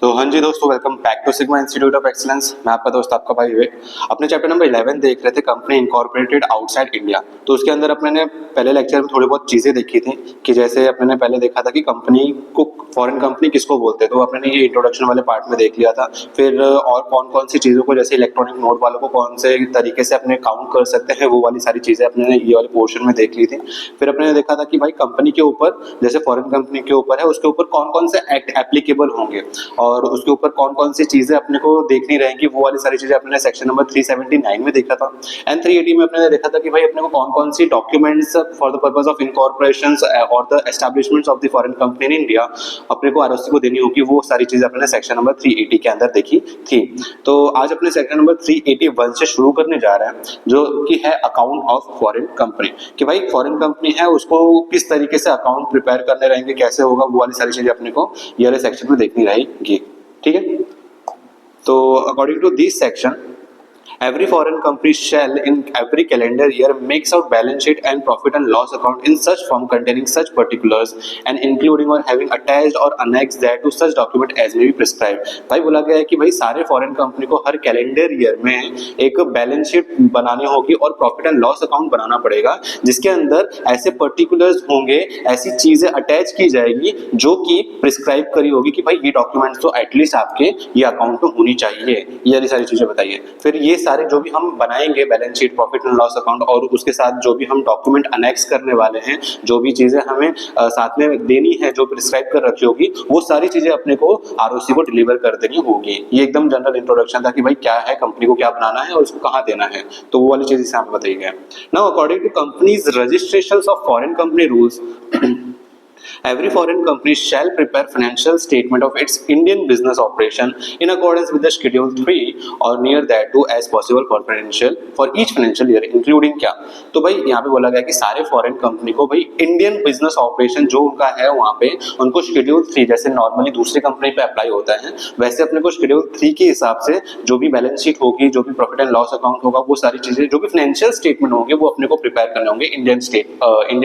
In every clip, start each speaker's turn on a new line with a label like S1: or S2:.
S1: तो हाँ जी दोस्तों, welcome back to Sigma Institute of Excellence. मैं आपका दोस्त, आपका भाई विवेक। अपने चैप्टर नंबर 11 देख रहे थे, कंपनी इनकॉर्पोरेटेड आउटसाइड इंडिया। तो उसके अंदर अपने ने पहले लेक्चर में थोड़ी बहुत चीज़ें देखी थी कि जैसे अपने ने पहले देखा था कि कंपनी को, फॉरेन कंपनी किसको बोलते हैं, तो अपने ने ये इंट्रोडक्शन वाले पार्ट में देख लिया था। फिर और कौन कौन सी चीज़ों को, जैसे इलेक्ट्रॉनिक नोट वालों को कौन से तरीके से अपने काउंट कर सकते हैं, वो वाली सारी चीज़ें अपने ने ये वाले पोर्शन में देख ली थी। फिर अपने ने देखा था कि भाई कंपनी के ऊपर, जैसे फॉरेन कंपनी के ऊपर है, उसके ऊपर कौन कौन से एक्ट एप्लीकेबल होंगे और उसके ऊपर कौन कौन सी चीजें अपने को देखनी रहेंगी, वो वाली सारी चीजें अपने सेक्शन नंबर 379 में देखा था। एंड 380 में अपने देखा था कि भाई अपने को कौन कौन सी documents for the purpose of incorporation और the establishments of the foreign company in India अपने को आरओसी को देनी होगी, वो सारी चीजें अपने सेक्शन नंबर 380 के अंदर देखी थी। तो आज अपने सेक्शन नंबर 381 से शुरू करने जा रहे हैं, जो कि है अकाउंट ऑफ फॉरेन कंपनी। कि भाई फॉरेन कंपनी है, उसको किस तरीके से अकाउंट प्रिपेयर करने रहेंगे, कैसे होगा, वो वाली सारी चीजें अपने को ये वाले सेक्शन में देखनी रहेगी। ठीक है, तो according to this section, every foreign company shall in every calendar year makes out balance sheet and profit and loss account in such form containing such particulars and including or having attached or annexed that to such document as may be prescribed। भाई बोला गया है कि भाई सारे foreign company को हर calendar year में एक बैलेंस शीट बनानी होगी और प्रॉफिट एंड लॉस अकाउंट बनाना पड़ेगा, जिसके अंदर ऐसे पर्टिकुलर्स होंगे, ऐसी चीजें अटैच की जाएगी जो कि प्रिस्क्राइब करी होगी कि भाई ये डॉक्यूमेंट्स तो एटलीस्ट आपके ये अकाउंट में होनी चाहिए। ये सारी चीजें बताइए। फिर ये सारे जो भी हम बनाएंगे balance sheet, profit and loss account, और उसके साथ जो भी हम डॉक्यूमेंट अनेक्स करने वाले हैं, जो भी चीजें हमें साथ में देनी है, जो प्रिस्क्राइब कर रखी होगी, वो सारी चीजें अपने को आरओसी को डिलीवर कर देनी होगी। ये एकदम जनरल इंट्रोडक्शन था कि भाई क्या है, कंपनी को क्या बनाना है और उसको कहाँ देना है, तो वो वाली चीज यहाँ पे बताई गई। Now according to companies registrations of foreign company rules, every foreign company shall prepare financial statement of its Indian business operation in accordance with the Schedule 3 or near that to as possible confidential for each financial year including क्या। तो भाई यहाँ पे बोला गया कि सारे foreign company को भाई इंडियन बिजनेस ऑपरेशन जो उनका है वहाँ पे उनको Schedule 3, जैसे नॉर्मली दूसरी कंपनी पे अप्लाई होता है, वैसे अपने को Schedule 3 के हिसाब से जो भी बैलेंस शीट होगी, जो भी प्रॉफिट एंड लॉस अकाउंट होगा, वो सारी चीजें, जो भी फाइनेंशियल स्टेटमेंट होंगे, वो अपने को प्रिपेयर करने होंगे इंडियन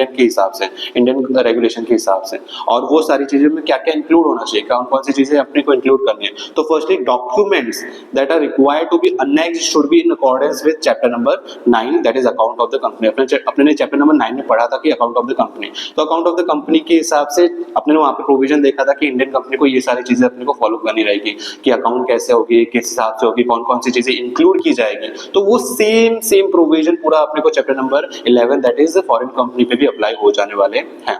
S1: के हिसाब से, इंडियन रेगुलेशन के हिसाब से। और वो सारी चीजें में क्या क्या इंक्लूड होना चाहिए, कौन कौन सी चीजें अपने को इंक्लूड करनी है। तो firstly documents that are required to be annexed should be in accordance with chapter number 9, that is account of the company. अपने ने चैप्टर नंबर 9 में पढ़ा था कि अकाउंट ऑफ द कंपनी। तो अकाउंट ऑफ द कंपनी के हिसाब से अपने ने वहां पे प्रोविजन देखा था कि इंडियन कंपनी को ये सारी चीजें अपने को फॉलो करनी रहेगी कि अकाउंट कैसे होगी, किस हिसाब से होगी, कौन कौन सी चीजें इंक्लूड की जाएगी। तो वो सेम प्रोविजन पूरा अपने को chapter number 11 that is foreign company पे भी अप्लाई हो जाने वाले हैं।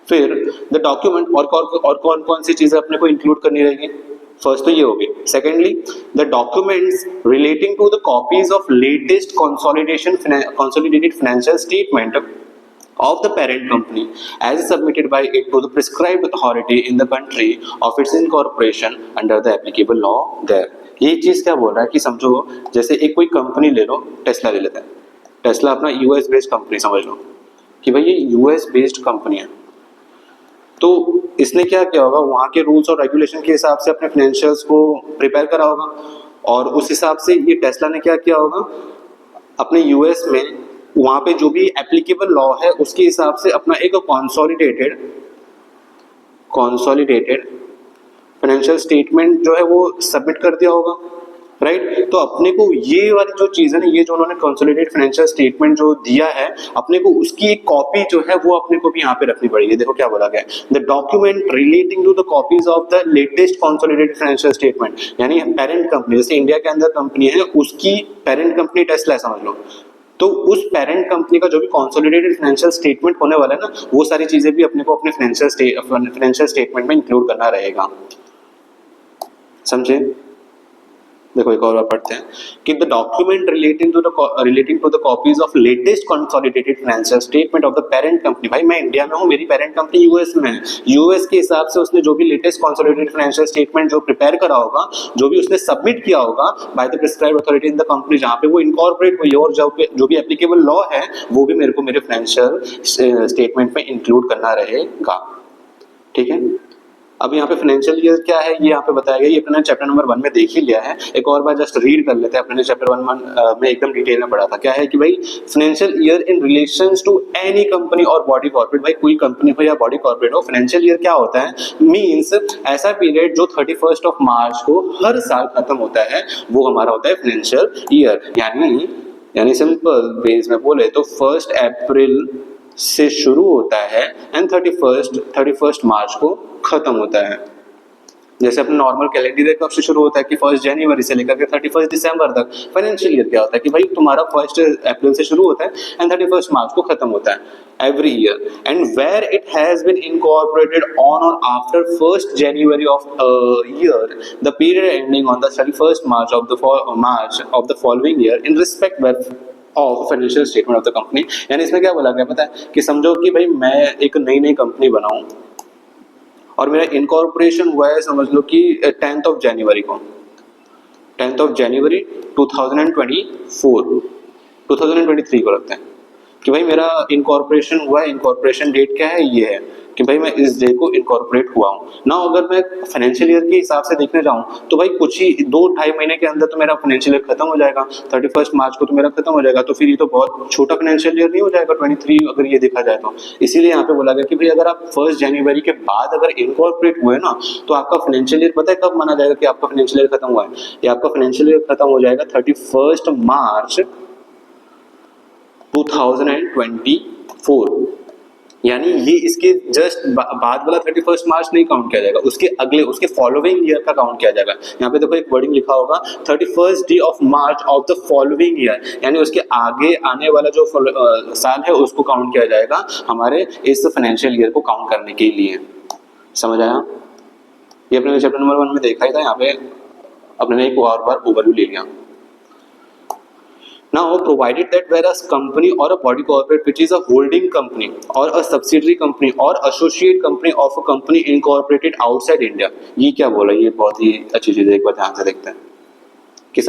S1: फिर द डॉक्यूमेंट और कौन कौन सी चीजें अपने को इंक्लूड करनी रहेगी, फर्स्ट तो ये होगी। Secondly the documents relating to the copies of latest consolidated financial statement of the parent company as submitted by it to the prescribed authority in the country of its incorporation under the applicable law there। ये चीज क्या बोल रहा है कि समझो, जैसे एक कोई कंपनी ले लो, टेस्ला ले लेते हैं। टेस्ला अपना यूएस बेस्ड कंपनी समझ लो कि भाई ये यूएस बेस्ड कंपनी है। तो इसने क्या किया होगा, वहाँ के रूल्स और रेगुलेशन के हिसाब से अपने फाइनेंशियल्स को प्रिपेयर करा होगा, और उस हिसाब से ये टेस्ला ने क्या किया होगा, अपने यूएस में वहाँ पे जो भी एप्लीकेबल लॉ है उसके हिसाब से अपना एक कॉन्सोलिडेटेड फाइनेंशियल स्टेटमेंट जो है वो सबमिट कर दिया होगा, राइट। तो अपने को ये वाली जो चीज है ना, ये जो उन्होंने कंसोलिडेटेड फाइनेंशियल स्टेटमेंट जो दिया है, अपने को उसकी एक कॉपी जो है वो अपने को भी यहाँ पे रखनी पड़ेगी। देखो क्या बोला गया है, the document relating to the copies of the latest consolidated financial statement, यानी पेरेंट कंपनी, जैसे इंडिया के अंदर कंपनी है, उसकी पेरेंट कंपनी टेस्ला समझ लो, तो उस पेरेंट कंपनी का जो भी कंसोलिडेटेड फाइनेंशियल स्टेटमेंट होने वाला है ना, वो सारी चीजें भी अपने को अपने फाइनेंशियल स्टेटमेंट में इंक्लूड करना रहेगा। समझे? देखो एक और बार पढ़ते हैं कि the document relating to the copies of latest consolidated financial statement of the parent company. भाई मैं इंडिया में हूँ, मेरी पेरेंट कंपनी यूएस में है, यूएस के हिसाब से उसने जो भी लेटेस्ट कंसोलिडेटेड फाइनेंशियल स्टेटमेंट जो प्रिपेयर करा होगा, जो भी उसने सबमिट किया होगा by the prescribed authority in the company, जहाँ पे वो इनकॉर्पोरेट हुई है, और जो भी एप्लीकेबल लॉ है वो भी मेरे को मेरे फाइनेंशियल स्टेटमेंट में इंक्लूड करना रहेगा। ठीक है, अब यहाँ पे फाइनेंशियल ईयर क्या है ये यहाँ पे बताया गया, ये अपने चैप्टर नंबर 1 में देख ही लिया है, एक और बार जस्ट रीड कर लेते हैं। अपने चैप्टर 1 में एकदम डिटेल में पढ़ा था। क्या है कि भाई financial year in relations to any company और बॉडी कॉर्पोरेट, भाई कोई कंपनी हो या बॉडी कॉर्पोरेट हो, फाइनेंशियल ईयर क्या होता है, मींस ऐसा पीरियड जो 31 मार्च को हर साल खत्म होता है, वो हमारा होता है फाइनेंशियल ईयर। यानी सिंपल बेस में बोले तो 1 अप्रैल से शुरू होता है एंड 31 मार्च को खत्म होता है। जैसे अपना नॉर्मल कैलेंडर ईयर कब से शुरू होता है कि 1 जनवरी से लेकर के 31 दिसंबर तक। फाइनेंशियल ईयर क्या होता है कि भाई तुम्हारा 1 अप्रैल से शुरू होता है एंड 31 मार्च को खत्म होता है every year, and where it has been incorporated on or after 1st January of a year, the period ending on the 31st March of the following year in respect of financial statement of the company। यानी इसमें क्या बोला गया पता है कि समझो कि भाई मैं एक नई कंपनी बनाऊं और मेरा इनकॉर्पोरेशन हुआ है, समझ लो कि 10 जनवरी को, 10 जनवरी 2023 को रखते हैं कि भाई मेरा इनकॉर्पोरेशन हुआ है। इनकॉर्पोरेशन डेट क्या है, ये है कि भाई मैं इस डे को इनकॉर्पोरेट हुआ हूँ ना। अगर मैं फाइनेंशियल ईयर के हिसाब से देखने जाऊँ तो भाई कुछ ही 2-2.5 महीने के अंदर तो मेरा फाइनेंशियल ईयर खत्म हो जाएगा, 31 मार्च को तो मेरा खत्म हो जाएगा, तो फिर ये तो बहुत छोटा फाइनेंशियल ईयर नहीं हो जाएगा 23 अगर ये देखा जाए तो। इसीलिए यहाँ पे बोला गया कि भाई अगर आप 1 जनवरी के बाद अगर इनकॉर्पोरेट हुए ना तो आपका फाइनेंशियल ईयर पता है कब माना जाएगा कि आपका फाइनेंशियल ईयर खत्म हुआ है, ये आपका फाइनेंशियल ईयर खत्म हो जाएगा 31 मार्च 2024। यानी ये इसके जस्ट बाद वाला 31 मार्च नहीं काउंट किया जाएगा, उसके फॉलोइंग ईयर का काउंट किया जाएगा। यहाँ पे देखो एक वर्डिंग लिखा होगा 31st day of March of the following year, यानी उसके आगे आने वाला जो साल है उसको काउंट किया जाएगा हमारे इस फाइनेंशियल ईयर को काउंट करने के लिए। समझ आया? ये अपने चैप्टर नंबर 1 में देखा ही था, यहाँ पे अपने एक और बार ओवरव्यू ले लिया। Now, provided that whereas company or a body corporate which is a holding company or a subsidiary company or associate company of a company incorporated outside India, ये क्या बोला, ये बहुत ही अच्छी चीज है, एक बार ध्यान से देखते हैं कि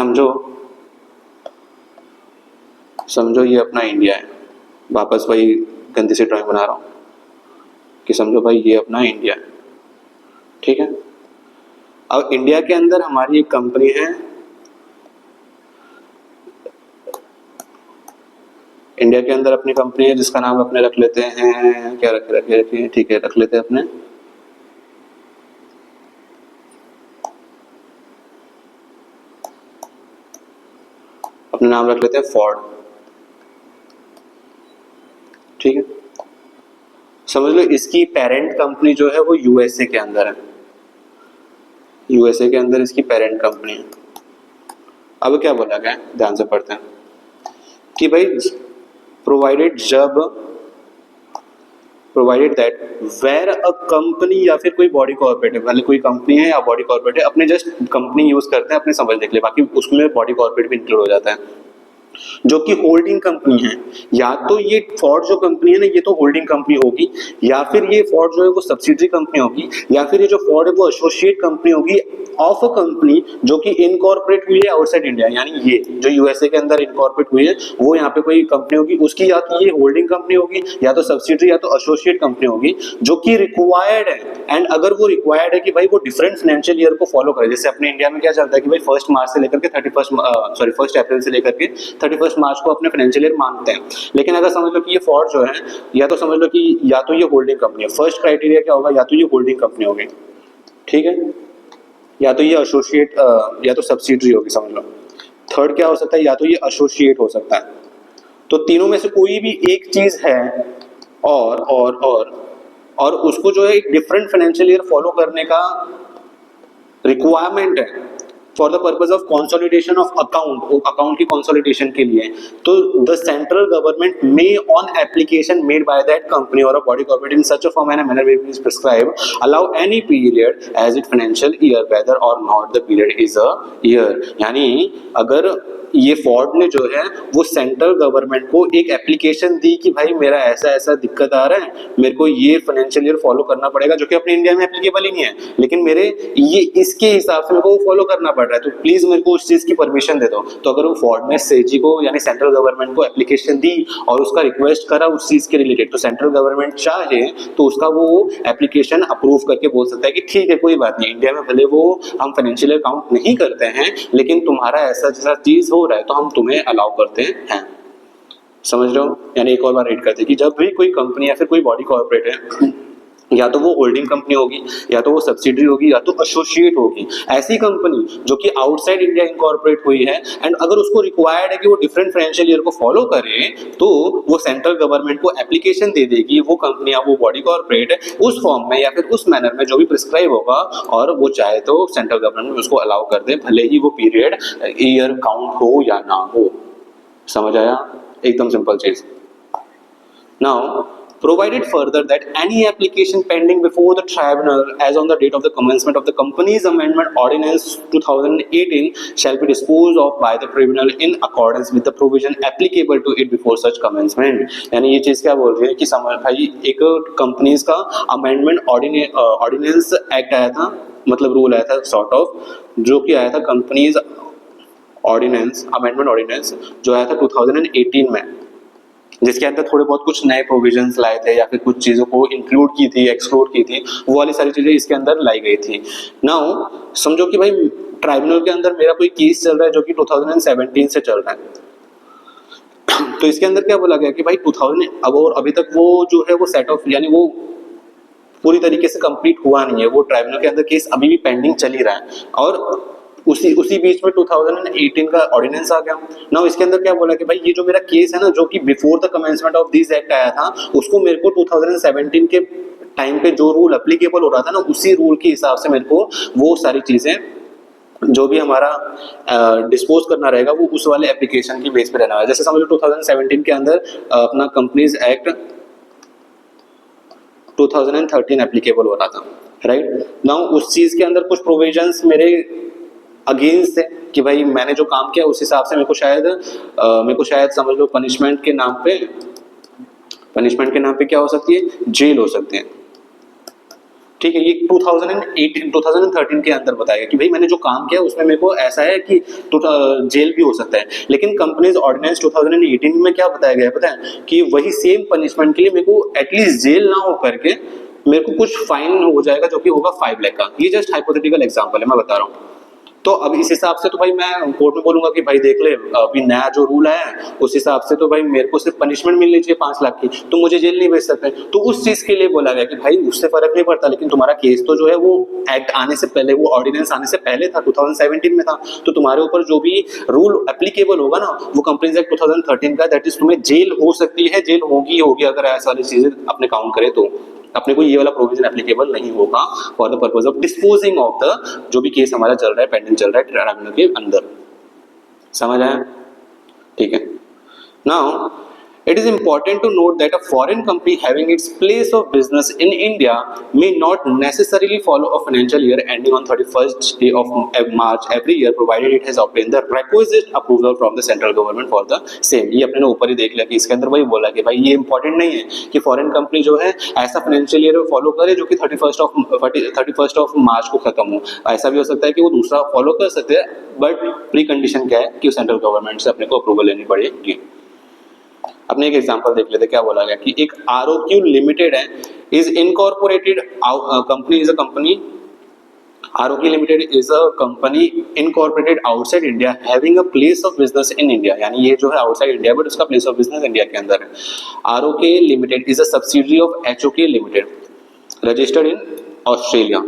S1: समझो ये अपना इंडिया है, वापस वही गंदी सी ड्राइंग बना रहा हूँ कि समझो भाई ये अपना इंडिया है, ठीक है। अब इंडिया के अंदर हमारी एक कंपनी है, इंडिया के अंदर अपनी कंपनी है जिसका नाम अपने रख लेते हैं, क्या रखे ठीक है, रख लेते हैं अपने नाम रख लेते हैं फोर्ड, ठीक है। समझ लो इसकी पेरेंट कंपनी जो है वो यूएसए के अंदर है, यूएसए के अंदर इसकी पेरेंट कंपनी है। अब क्या बोला गया, ध्यान से पढ़ते हैं कि भाई provided that where a company या फिर कोई बॉडी कॉर्पोरेट, मतलब कोई कंपनी है या बॉडी कॉर्पोरेट है, अपने जस्ट कंपनी यूज करते हैं अपने समझने के लिए, बाकी उसमें बॉडी कॉर्पोरेट भी इंक्लूड हो जाता है, जो कि होल्डिंग कंपनी है। या तो ये फोर्ड जो कंपनी है ना ये तो होल्डिंग कंपनी होगी, या फिर ये फोर्ड जो है वो सब्सिडरी कंपनी होगी, या फिर ये जो फोर्ड है वो एसोसिएट कंपनी होगी ऑफ अ कंपनी जो कि इनकॉर्पोरेट हुई है आउटसाइड इंडिया। यानी ये जो यूएसए के अंदर इनकॉर्पोरेट हुई है वो यहाँ पे कोई कंपनी होगी, उसकी या तो ये होल्डिंग कंपनी होगी या तो सब्सिडरी या तो एसोसिएट कंपनी होगी, जो कि रिक्वायर्ड है। एंड अगर वो रिक्वायर्ड है कि भाई वो डिफरेंट फाइनेंशियल ईयर को फॉलो करे, जैसे अपने इंडिया में क्या चलता है कि भाई 1 मार्च से लेकर के 1 अप्रैल से लेकर के 31 मार्च को अपने फाइनेंशियल ईयर मानते हैं। लेकिन अगर समझ लो कि ये फोर्ड जो है, या तो समझ लो कि या तो ये होल्डिंग कंपनी है, फर्स्ट क्राइटेरिया क्या होगा, या तो ये होल्डिंग कंपनी होगी, ठीक है, या तो ये एसोसिएट या तो सब्सिडरी होगी, समझ लो। थर्ड क्या हो सकता है, या तो ये एसोसिएट हो सकता है। तो तीनों में से कोई भी एक चीज है और उसको जो है एक डिफरेंट फाइनेंशियल ईयर फॉलो करने का रिक्वायरमेंट है for the purpose of consolidation of account की कंसोलिडेशन के लिए, तो the central government may on application made by that company or a body corporate in such a form and manner way is prescribe allow any period as it financial year whether or not the period is a year. यानी अगर ये Ford ने जो है वो central government को एक application दी कि भाई मेरा ऐसा ऐसा दिक्कत आ रहा है, मेरे को ये फाइनेंशियल ईयर फॉलो करना पड़ेगा, जो कि अपने इंडिया में एप्लीकेबल ही नहीं है, लेकिन मेरे ये इसके हिसाब से मेरे को फॉलो करना पड़ रहा है, तो प्लीज मेरे को उस चीज की परमिशन दे दो। तो अगर वो फोर्ड ने सेजी को यानी सेंट्रल गवर्नमेंट को एप्लीकेशन दी और उसका रिक्वेस्ट करा उस चीज के रिलेटेड, तो सेंट्रल गवर्नमेंट चाहे तो उसका वो एप्लीकेशन अप्रूव करके बोल सकता है कि ठीक है कोई बात नहीं, इंडिया में भले वो हम फाइनेंशियल ईयर काउंट नहीं करते हैं, लेकिन तुम्हारा ऐसा जैसा चीज हो रहा है तो हम तुम्हें अलाउ करते हैं। समझ रहे हो? यानी एक और बार रीड करते हैं कि जब भी कोई कंपनी या फिर कोई बॉडी कॉर्पोरेट है, या तो वो होल्डिंग कंपनी होगी, या तो वो सब्सिडरी होगी, या तो एसोसिएट होगी, ऐसी कंपनी जो कि आउटसाइड इंडिया इनकॉर्पोरेट हुई है एंड अगर उसको रिक्वायर्ड है कि वो डिफरेंट फाइनेंशियल ईयर को फॉलो करे, तो वो सेंट्रल गवर्नमेंट को एप्लीकेशन दे देगी, वो कंपनी या वो बॉडी कॉर्पोरेट उस फॉर्म में या फिर उस मैनर में जो भी प्रिस्क्राइब होगा, और वो चाहे तो सेंट्रल गवर्नमेंट उसको अलाउ कर दे, भले ही वो पीरियड ईयर काउंट हो या ना हो। समझ आया? एकदम सिंपल चीज। Now provided further that any application pending before the tribunal as on the date of the commencement of the company's amendment ordinance 2018 shall be disposed of by the tribunal in accordance with the provision applicable to it before such commencement। यानी ये चीज क्या बोल रही है कि समझ भाई, एक कंपनीज का अमेंडमेंट ऑर्डिनेंस एक्ट आया था, मतलब रूल आया था सॉर्ट ऑफ, जो कि आया था कंपनीज ऑर्डिनेंस, अमेंडमेंट ऑर्डिनेंस जो आया था 2018 में, जिसके अंदर थोड़े बहुत कुछ नए प्रोविजंस लाए थे या फिर कुछ चीज़ों को इंक्लूड की थी, एक्सक्लूड की थी, वो वाली सारी चीज़ें इसके अंदर लाई गई थी। नाउ समझो कि भाई ट्राइब्यूनल के अंदर मेरा कोई केस चल रहा है जो कि 2017 से चल रहा है, तो इसके अंदर क्या बोला गया कि भाई 2000 अब और अभी तक वो जो है वो सेट ऑफ यानी वो पूरी तरीके से कंप्लीट हुआ नहीं है, वो ट्राइब्यूनल के अंदर केस अभी भी पेंडिंग चल ही रहा है, और उसी बीच में 2018 का ऑर्डिनेंस आ गया। ना इसके अंदर क्या बोला कि भाई ये जो मेरा केस है ना, जो कि before the commencement of this act आया था, उसको मेरे को 2017 के टाइम पे जो रूल एप्लीकेबल हो रहा था ना, उसी रूल के हिसाब से मेरे को वो सारी चीजें जो भी हमारा डिस्पोज करना रहेगा वो उस वाले एप्लीकेशन की बेस पे रहना है। जैसे समझ लो 2017 के अंदर अपना कंपनीज एक्ट 2013 एप्लीकेबल हो रहा था, राइट। नाउ उस चीज के अंदर कुछ प्रोविजंस मेरे अगेंस्ट है कि भाई मैंने जो काम किया उस हिसाब से मेरे को शायद समझ लो पनिशमेंट के नाम पे क्या हो सकती है, जेल हो सकती है। ठीक है, ये 2013 के अंदर बताया कि भाई मैंने जो काम किया उसमें मेरे को ऐसा है कि जेल भी हो सकता है। लेकिन कंपनीज ऑर्डिनेंस 2018 में क्या बताया गया पता है, कि वही सेम पनिशमेंट के लिए मेरे को एटलीस्ट जेल ना हो करके मेरे को कुछ फाइन हो जाएगा, जो कि होगा 5 लाख का। ये जस्ट हाइपोथेटिकल एग्जांपल है, मैं बता रहा हूँ। तो अब इस हिसाब से तो भाई मैं कोर्ट में बोलूंगा कि भाई देख ले, अभी नया जो रूल है उस हिसाब से तो भाई मेरे को सिर्फ पनिशमेंट मिलनी चाहिए 5 लाख की, तो मुझे जेल नहीं भेज सकते। तो उस चीज के लिए बोला गया कि भाई उससे फर्क नहीं पड़ता, लेकिन तुम्हारा केस तो जो है वो एक्ट आने से पहले, वो ऑर्डिनेंस आने से पहले था, 2017 में था। तो तुम्हारे ऊपर जो भी रूल एप्लीकेबल होगा ना, वो कंपनीज एक्ट 2013 का, दैट इज तुम्हें जेल हो सकती है, जेल होगी अगर ऐसा वाली चीजें अपने काउंट करे तो। अपने को ये वाला प्रोविजन एप्लीकेबल नहीं होगा for the purpose of disposing of the जो भी केस हमारा चल रहा है, पेंडिंग चल रहा है ट्राइब्यूनल के अंदर। समझ आया? ठीक है। Now it is important to note that a foreign company having its place of business in India may not necessarily follow a financial year ending on 31st day of March every year, provided it has obtained the requisite approval from the central government for the same। ये अपने ने ऊपर ही देख लिया कि इसके अंदर वही बोला कि भाई ये इंपॉर्टेंट नहीं है कि फॉरेन कंपनी जो है ऐसा फाइनेंशियल ईयर फॉलो करे जो कि 31st ऑफ मार्च को खत्म हो। ऐसा भी हो सकता है कि वो दूसरा फॉलो कर सकते हैं, बट प्री कंडीशन क्या है कि सेंट्रल गवर्नमेंट से अपने को अप्रूवल लेनी पड़ेगी। अपने एक एग्जांपल देख लेते, क्या बोला गया कि एक ROQ लिमिटेड है, is incorporated company, is a company, ROQ limited is a company incorporated outside India having a place of business in India. यानी ये जो है आउटसाइड इंडिया बट उसका प्लेस ऑफ बिजनेस इंडिया के अंदर है। ROK limited is a subsidiary of HOK limited registered in Australia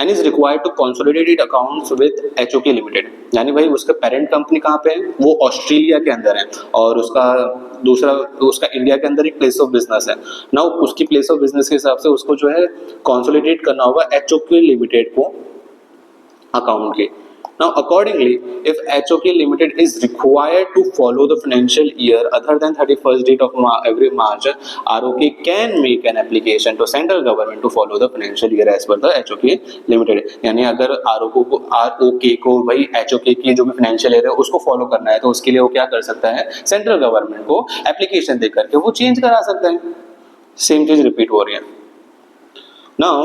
S1: and is required to consolidate its accounts with HOK limited. यानी भाई उसका पेरेंट कंपनी कहाँ पे है, वो ऑस्ट्रेलिया के अंदर है, और उसका इंडिया के अंदर एक प्लेस ऑफ बिजनेस है ना। उसकी प्लेस ऑफ बिजनेस के हिसाब से उसको जो है कंसोलिडेट करना होगा HOK लिमिटेड को अकाउंट के। Now, accordingly, if HOK Limited is required to follow the financial year other than 31st date of every March, ROK can make an application to central government to follow the financial year as per the HOK Limited. यानी अगर ROK को भाई HOK की जो भी financial year है उसको follow करना है तो उसके लिए वो क्या कर सकता है, central government को application दे करके वो change करा सकता है. Same चीज repeat हो रही है. Now,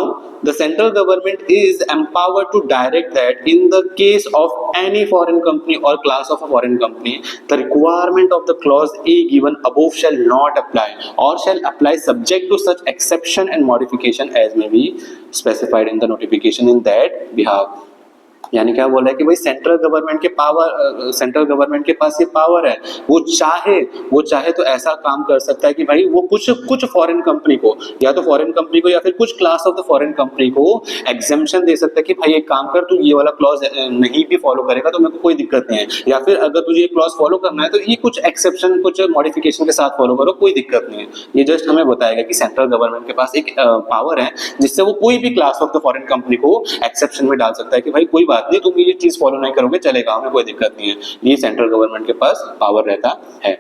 S1: the central government is empowered to direct that in the case of any foreign company or class of a foreign company, the requirement of the clause A given above shall not apply or shall apply subject to such exception and modification as may be specified in the notification in that behalf. यानी क्या बोल रहा है कि भाई central government के पास ये power है, वो चाहे तो ऐसा काम कर सकता है कि भाई वो कुछ फॉरेन कंपनी को या तो फॉरेन कंपनी को या फिर कुछ class of the foreign company को एग्जेम्पशन दे सकता है कि भाई एक काम कर, तू ये वाला क्लॉज नहीं भी फॉलो करेगा तो मेरे को कोई दिक्कत नहीं है, या फिर अगर तुझे ये क्लॉज फॉलो करना है तो ये कुछ एक्सेप्शन कुछ मॉडिफिकेशन के साथ फॉलो करो, कोई दिक्कत नहीं है. ये जस्ट हमें बताएगा कि सेंट्रल गवर्नमेंट के पास एक पावर है जिससे वो कोई भी class of the foreign company को एक्सेप्शन में डाल सकता है कि भाई कोई बात नहीं, तुम ये चीज फॉलो नहीं करोगे चलेगा, हमें कोई दिक्कत नहीं है. ये सेंट्रल गवर्नमेंट के पास पावर रहता है.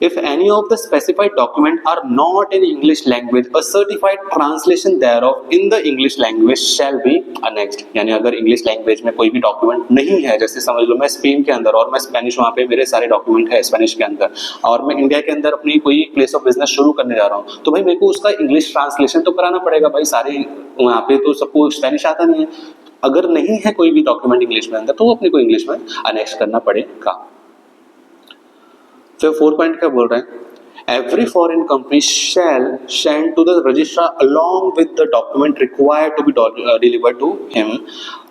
S1: If any of the specified document are not in English language, a certified translation thereof in the English language shall be annexed. यानी अगर इंग्लिश लैंग्वेज में कोई भी डॉक्यूमेंट नहीं है, जैसे समझ लो मैं स्पेन के अंदर और मैं स्पेनिश, वहाँ पे मेरे सारे डॉक्यूमेंट है स्पेनिश के अंदर, और मैं इंडिया के अंदर अपनी कोई प्लेस ऑफ बिजनेस शुरू करने जा रहा हूँ, तो भाई मेरे को उसका इंग्लिश ट्रांसलेशन तो कराना पड़ेगा. भाई सारे वहाँ पे तो सबको स्पेनिश आता नहीं है. अगर नहीं है कोई भी डॉक्यूमेंट इंग्लिश में अंदर तो वो अपने को इंग्लिश में अनेक्स करना पड़ेगा. तो 4 पॉइंट क्या बोल रहे हैं? Every foreign company shall send to the registrar along with the document required to be delivered to him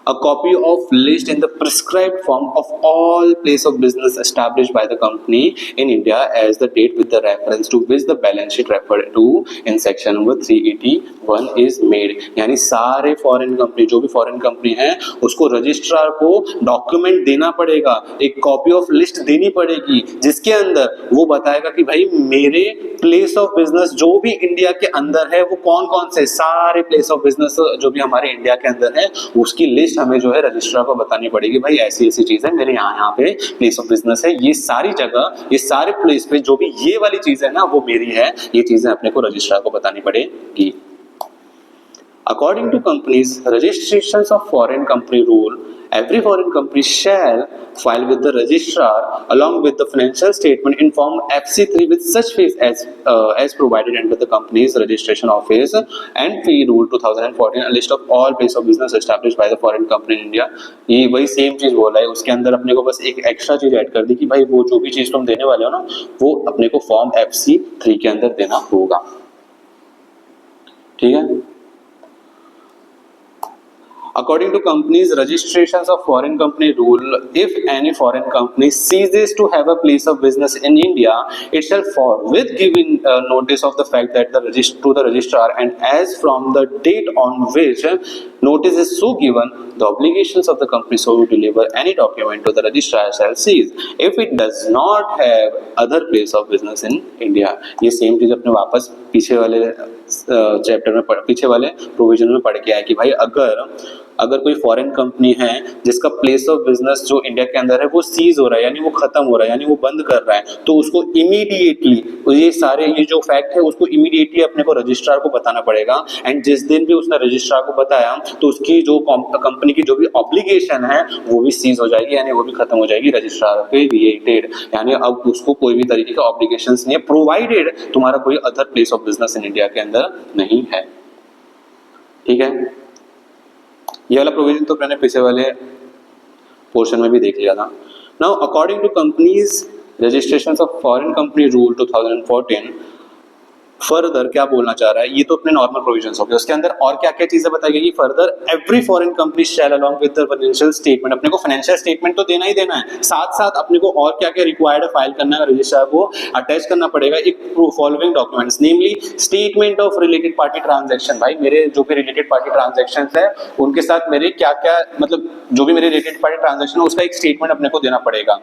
S1: a copy of list in the prescribed form of all place of business established by the company in India as the date with the reference to which the balance sheet referred to in section number 381 is made. यानी सारे foreign company, जो भी foreign company है उसको registrar को document देना पड़ेगा, एक कॉपी ऑफ लिस्ट देनी पड़ेगी जिसके अंदर वो बताएगा कि भाई मेरे प्लेस ऑफ बिजनेस जो भी इंडिया के अंदर है वो कौन कौन से सारे प्लेस ऑफ बिजनेस जो भी हमारे इंडिया के अंदर है उसकी लिस्ट हमें जो है रजिस्ट्रार को बतानी पड़ेगी. भाई ऐसी ऐसी चीज है मेरे यहाँ पे प्लेस ऑफ बिजनेस है, ये सारी जगह ये सारे प्लेस पे जो भी ये वाली चीज है ना वो मेरी है, ये चीजें अपने को रजिस्ट्रार को बतानी पड़ेगी. According to companies registrations of foreign company rule, every foreign company shall file with the registrar along with the financial statement in form FC3 with such fees as provided under the company's registration office and fee rule 2014, a list of all place of business established by the foreign company in India. ये वही same चीज बोला है, उसके अंदर अपने को बस एक एक्स्ट्रा चीज ऐड कर दी कि भाई वो जो भी चीज तुम देने वाले हो ना वो अपने को फॉर्म FC3 के अंदर देना होगा. ठीक है. According to companies registrations of foreign company rule, if any foreign company ceases to have a place of business in India, it shall forthwith give notice of the fact that to the registrar, and as from the date on which notice is so given, the obligations of the company so to deliver any document to the registrar shall cease if it does not have other place of business in India. ये same चीज अपने वापस पीछे वाले chapter में पीछे वाले provision में पढ़ के आया कि भाई अगर कोई फॉरेन कंपनी है जिसका प्लेस ऑफ बिजनेस जो इंडिया के अंदर है वो सीज हो रहा है, यानी वो खत्म हो रहा है, यानी वो बंद कर रहा है, तो उसको इमीडिएटली ये जो फैक्ट है उसको इमीडिएटली अपने को रजिस्ट्रार को बताना पड़ेगा. एंड जिस दिन भी उसने रजिस्ट्रार को बताया तो उसकी जो कंपनी की जो भी ऑब्लिगेशन है वो भी सीज हो जाएगी, यानी वो भी खत्म हो जाएगी रजिस्ट्रार पे रिलेटेड. यानी अब उसको कोई भी तरीके का ऑब्लिगेशंस नहीं है प्रोवाइडेड तुम्हारा कोई other place of business in India के अंदर नहीं है. ठीक है. ये वाला प्रोविजन तो मैंने पिछले वाले पोर्शन में भी देख लिया था. Now according to companies registrations of foreign company rule 2014, further क्या बोलना चाह रहा है, ये तो अपने नॉर्मल प्रोविजंस हो गए. उसके अंदर और क्या क्या चीजें बताई गई. Further every foreign company shell along with the financial statement, अपने को फाइनेंशियल स्टेटमेंट तो देना ही देना है, साथ साथ अपने को और क्या क्या रिक्वायर्ड है फाइल करना है, रजिस्ट्रार को अटैच करना पड़ेगा एक following documents, namely statement of related party transaction. भाई मेरे जो भी रिलेटेड पार्टी ट्रांजेक्शन है उनके साथ मेरे क्या क्या मतलब जो भी मेरे रिलेटेड पार्टी ट्रांजेक्शन है उसका एक स्टेटमेंट अपने को देना पड़ेगा.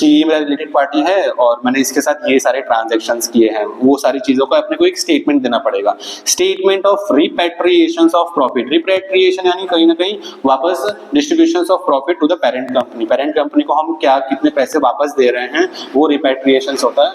S1: ये मेरा रिलेटेड पार्टी है और मैंने इसके साथ ये सारे ट्रांजैक्शंस किए हैं, वो सारी चीजों का अपने को एक स्टेटमेंट देना पड़ेगा। Statement of repatriation of profit, repatriation यानी कहीं ना कहीं वापस distribution of profit to the parent company, parent company को हम क्या कितने पैसे वापस दे रहे हैं, वो रिपैट्रिएशन होता है।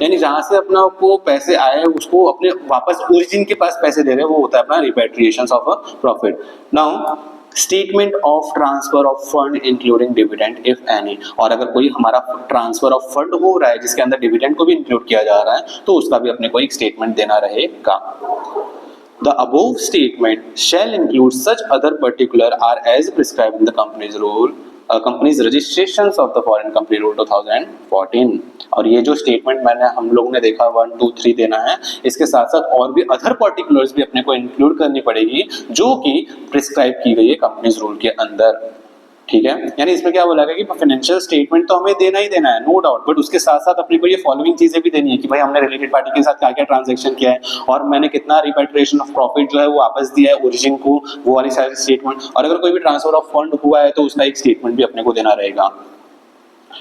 S1: यानी जहां से अपना को पैसे आए उसको अपने वापस ओरिजिन के पास पैसे दे रहे हैं, वो होता है अपना repatriation of a profit. Now statement of transfer of fund including dividend if any, और अगर कोई हमारा ट्रांसफर ऑफ फंड हो रहा है जिसके अंदर डिविडेंड को भी इंक्लूड किया जा रहा है तो उसका भी अपने को एक स्टेटमेंट देना रहेगा। The above statement shall include such other particular are as prescribed in the company's registrations of the foreign company rule 2014। और ये जो स्टेटमेंट मैंने हम लोग ने देखा 1 2 3 देना है, इसके साथ साथ और भी अदर पर्टिकुलर्स भी अपने को इंक्लूड करनी पड़ेगी जो कि प्रिस्क्राइब की गई है कंपनीज रूल के अंदर। ठीक है, यानी इसमें क्या बोला गया कि फाइनेंशियल स्टेटमेंट तो हमें देना ही देना है, नो डाउट, बट उसके साथ साथ अपने को ये फॉलोइंग चीजें भी देनी है कि भाई हमने रिलेटेड पार्टी के साथ क्या क्या ट्रांजैक्शन किया है और मैंने कितना रिपैट्रिएशन ऑफ प्रॉफिट जो है वो वापस दिया है ओरिजिन को, वो वाली सारी स्टेटमेंट, और अगर कोई भी ट्रांसफर ऑफ फंड हुआ है तो उसका एक स्टेटमेंट भी अपने को देना रहेगा।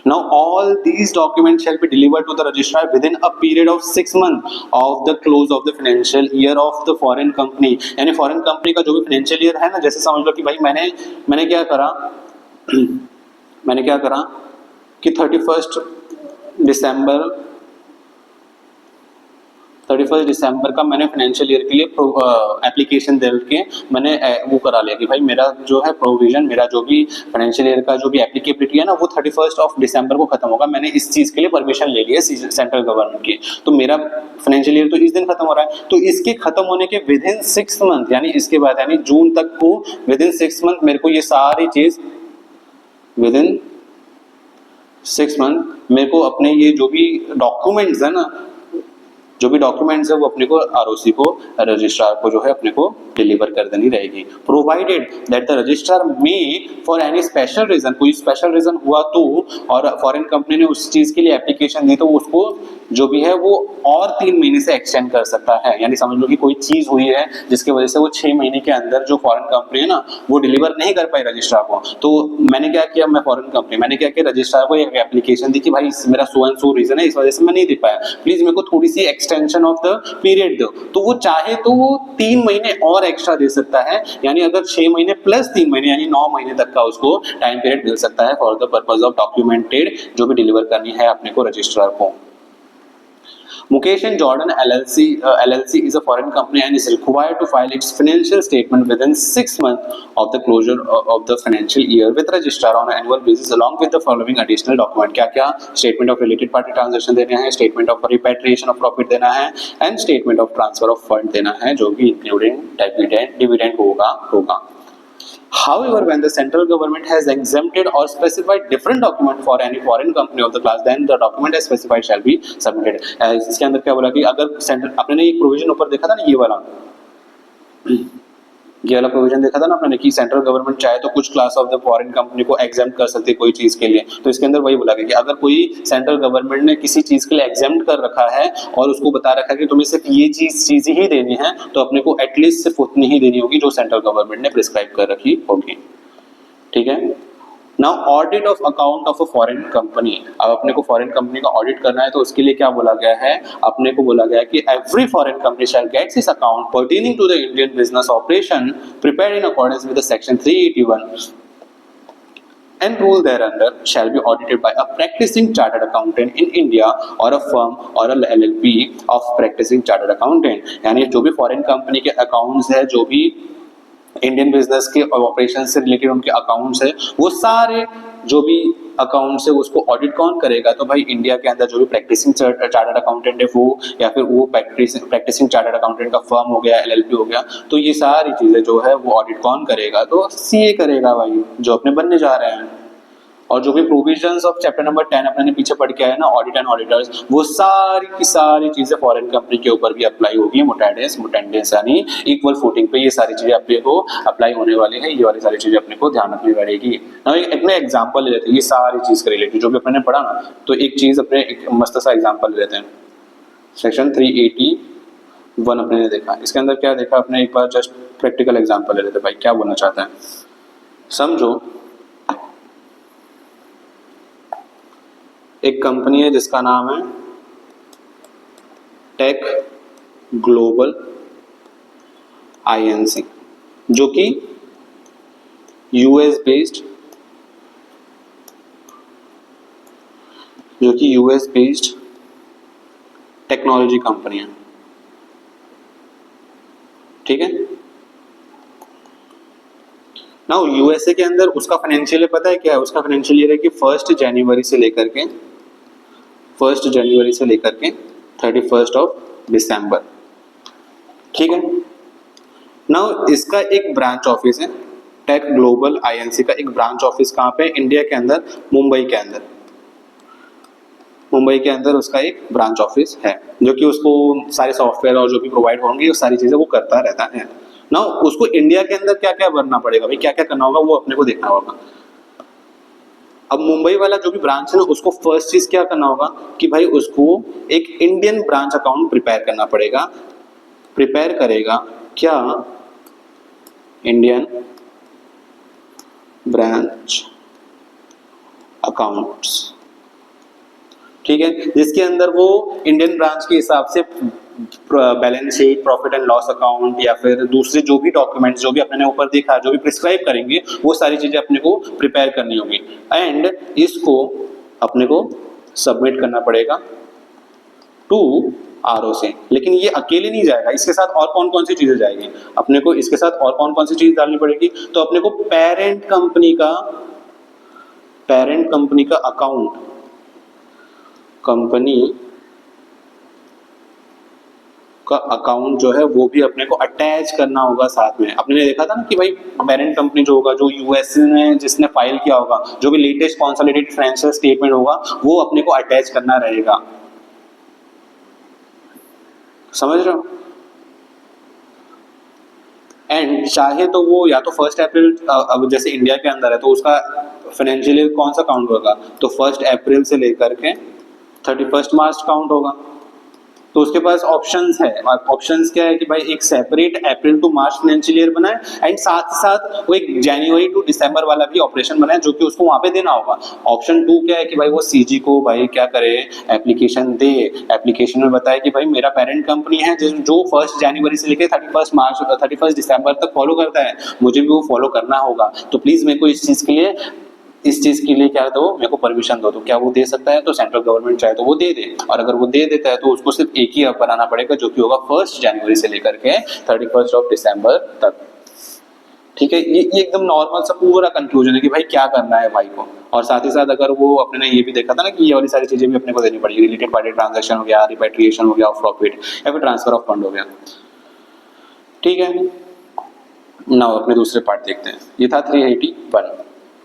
S1: Now all these documents shall be delivered to the registrar within a period of 6 months of the close of the financial year of the foreign company। यानी फॉरेन कंपनी का जो भी फाइनेंशियल ईयर है ना, जैसे समझ लो कि भाई मैंने क्या करा मैंने क्या करा कि 31 दिसंबर का मैंने फाइनेंशियल ईयर के लिए एप्लीकेशन दे के मैंने वो करा लिया कि भाई मेरा जो है प्रोविजन, मेरा जो भी फाइनेंशियल ईयर का जो भी एप्लीकेबिलिटी है ना वो 31 दिसंबर को खत्म होगा, मैंने इस चीज के लिए परमिशन ले ली है सेंट्रल गवर्नमेंट की, तो मेरा फाइनेंशियल ईयर तो इस दिन खत्म हो रहा है, तो इसके खत्म होने के विदिन 6 मंथ यानी इसके बाद यानी जून तक को विदिन 6 मंथ मेरे को ये सारी चीज विदिन 6 मंथ मेरे को अपने ये जो भी डॉक्यूमेंट्स है ना, जो भी डॉक्यूमेंट्स है वो अपने को आरओसी को रजिस्ट्रार को जो है अपने को डिलीवर कर देनी रहेगी। प्रोवाइडेड दैट द रजिस्ट्रार में फॉर एनी स्पेशल रीजन, कोई स्पेशल रीजन हुआ तो और फॉरेन कंपनी ने उस चीज के लिए एप्लीकेशन दी तो उसको जो भी है वो और 3 महीने से एक्सटेंड कर सकता है। यानी समझ लो कि कोई चीज हुई है जिसकी वजह से वो 6 महीने के अंदर जो फॉरेन कंपनी है ना वो डिलीवर नहीं कर पाई रजिस्ट्रार को, तो मैंने क्या किया, मैं फॉरेन कंपनी मैंने क्या किया रजिस्ट्रार को एक एप्लीकेशन दी कि भाई मेरा सो एंड सो रीजन है, इस वजह से मैं नहीं दे पाया, प्लीज मेरे को थोड़ी सी एक्सटेंशन ऑफ द पीरियड दो, तो वो चाहे तो वो 3 महीने और एक्स्ट्रा दे सकता है। यानी अगर 6 महीने प्लस 3 महीने यानी 9 महीने तक का उसको टाइम पीरियड मिल सकता है for the purpose of documented जो भी डिलीवर करनी है अपने को रजिस्ट्रार को। Mukesh and Jordan LLC is a foreign company and is required to file its financial statement within 6 months of the closure of the financial year with registrar on an annual basis along with the following additional document। क्या क्या statement of related party transaction देना है, statement of repatriation of profit देना है and statement of transfer of fund देना है जो भी इंक्लूडिंग डिविडेंड होगा। However, when the central government has exempted or specified different document for any foreign company of the class, then the document as specified shall be submitted। इसके अंदर क्या बोला कि अगर सेंट्रल आपने ने एक प्रोविजन ऊपर देखा था ना, ये वाला प्रोविजन देखा था ना आपने कि सेंट्रल गवर्नमेंट चाहे तो कुछ class of the foreign company को एग्जेम्प्ट कर सकती है कोई चीज के लिए, तो इसके अंदर वही बोला गया कि अगर कोई सेंट्रल गवर्नमेंट ने किसी चीज के लिए एग्जेम्प्ट कर रखा है और उसको बता रखा है कि तुम्हें सिर्फ ये चीज ही देनी है, तो अपने को एटलीस्ट सिर्फ उतनी ही देनी होगी जो सेंट्रल गवर्नमेंट ने प्रिस्क्राइब कर रखी होगी। ठीक है, now audit of account of a foreign company. अब अपने को फॉरेन कंपनी का ऑडिट करना है तो उसके लिए क्या बोला गया है, अपने को बोला गया है कि every foreign company shall gets its account pertaining to the Indian business operation prepared in accordance with the section 381 and rule thereunder shall be audited by a practicing chartered accountant in India or a firm or a LLP of practicing chartered accountant। यानी जो भी foreign company के accounts है, जो भी Indian business के operation से related उनके अकाउंट्स है, वो सारे जो भी अकाउंट्स है उसको ऑडिट कौन करेगा, तो भाई इंडिया के अंदर जो भी प्रैक्टिसिंग चार्टर्ड अकाउंटेंट है वो, या फिर वो प्रैक्टिसिंग चार्टर्ड अकाउंटेंट का फर्म हो गया, LLP हो गया, तो ये सारी चीजें जो है वो ऑडिट कौन करेगा, तो CA करेगा भाई जो अपने बनने जा रहे हैं। और जो भी प्रोविजंस ऑफ चैप्टर नंबर 10 अपने पीछे पढ़ के आया ना, ऑडिट एंड ऑडिटर्स, वो सारी की सारी चीजें फॉरेन कंपनी के ऊपर भी अप्लाई होगी मुटेंडेंस यानी इक्वल फुटिंग पे ये सारी चीजें अपने को अप्लाई होने वाली है। ये वाली सारी चीजें अपने को ध्यान रखनी पड़ेगी। ना एक एग्जांपल ले लेते हैं ये सारी चीज के रिलेटेड जो भी अपने पढ़ा ना, तो एक चीज अपने एक मस्त सा एग्जांपल ले लेते हैं। सेक्शन 381 अपने ने देखा, इसके अंदर क्या देखा अपने, एक बार जस्ट प्रैक्टिकल एग्जांपल ले लेते हैं। भाई क्या बोलना चाहते हैं, समझो एक कंपनी है जिसका नाम है टेक ग्लोबल INC, जो कि यूएस बेस्ड टेक्नोलॉजी कंपनी है। ठीक है। नाउ यूएसए के अंदर उसका फाइनेंशियल ईयर पता है क्या है? उसका फाइनेंशियल ईयर है कि 1 जनवरी से लेकर के 31 दिसंबर। ठीक है। नाउ इसका एक ब्रांच ऑफिस है, टेक ग्लोबल INC का एक ब्रांच ऑफिस कहाँ पे? इंडिया के अंदर, मुंबई के अंदर उसका एक ब्रांच ऑफिस है, जो कि उसको सारे सॉफ्टवेयर और जो भी प्रोवाइड होंगे वो सारी चीजें वो करता रहता है। ना उसको इंडिया के अंदर क्या क्या बनना पड़ेगा भाई, क्या क्या करना होगा वो अपने को देखना होगा। अब मुंबई वाला जो भी ब्रांच है ना, उसको फर्स्ट चीज क्या करना होगा कि भाई उसको एक इंडियन ब्रांच अकाउंट प्रिपेयर करना पड़ेगा। प्रिपेयर करेगा क्या? Indian branch accounts. ठीक है। जिसके अंदर वो इंडियन ब्रांच के हिसाब से balance sheet, profit and loss account या फिर दूसरे जो भी डॉक्यूमेंट्स जो भी अपने ने ऊपर देखा, जो भी प्रिस्क्राइब करेंगे, वो सारी चीजें अपने को प्रिपेयर करनी होगी एंड इसको अपने को सबमिट करना पड़ेगा टू ROC। लेकिन ये अकेले नहीं जाएगा, इसके साथ और कौन कौन सी चीजें जाएगी अपने को? इसके साथ और कौन कौन सी चीज डालनी पड़ेगी? तो अपने को पेरेंट कंपनी का अकाउंट, कंपनी का अकाउंट जो है वो भी अपने को अटैच करना होगा साथ में। अपने ने देखा था ना कि भाई पेरेंट कंपनी जो होगा, जो यूएस में जिसने फाइल किया होगा, जो भी लेटेस्ट कंसोलिडेटेड फाइनेंशियल स्टेटमेंट होगा, वो अपने को अटैच करना रहेगा। समझ रहे हो? एंड चाहे तो वो या तो 1 अप्रैल, अब जैसे इंडिया के अंदर है तो उसका फाइनेंशियल ईयर कौन सा काउंट होगा? तो 1 अप्रैल से लेकर के 31 मार्च काउंट होगा। तो उसके पास ऑप्शंस है, और ऑप्शंस क्या है कि भाई एक separate April to March financial year बनाए एंड साथ ही साथ वो एक जनवरी टू दिसंबर वाला भी ऑपरेशन बनाए, जो कि उसको वहां पे देना होगा। ऑप्शन 2 क्या है कि भाई वो CG को भाई क्या करे, एप्लीकेशन दे। एप्लीकेशन में बताए कि भाई मेरा पेरेंट कंपनी है जो 1 जनवरी से लेकर 31 दिसंबर तक फॉलो करता है, मुझे भी वो फॉलो करना होगा, तो प्लीज मेरे को इस चीज के लिए क्या दो, मेरे को परमिशन दो। तो क्या वो दे सकता है? तो सेंट्रल गवर्नमेंट चाहे तो वो दे दे, और अगर वो दे देता है तो उसको सिर्फ एक ही ऐप बनाना पड़ेगा, जो कि होगा 1 जनवरी से लेकर के 31 दिसंबर तक। ठीक है। ये एकदम नॉर्मल सा पूरा कंक्लूजन है कि भाई क्या करना है भाई को। और साथ ही साथ अगर वो अपने ने ये भी देखा था ना कि ये वाली सारी चीजें भी अपने को देनी पड़ेगी, रिलेटेड पार्टी ट्रांजैक्शन हो गया, रिपेट्रिएशन हो गया ऑफ प्रॉफिट, या फिर ट्रांसफर ऑफ फंड हो गया। ठीक है। नाउ अपने दूसरे पार्ट देखते हैं। ये था 381।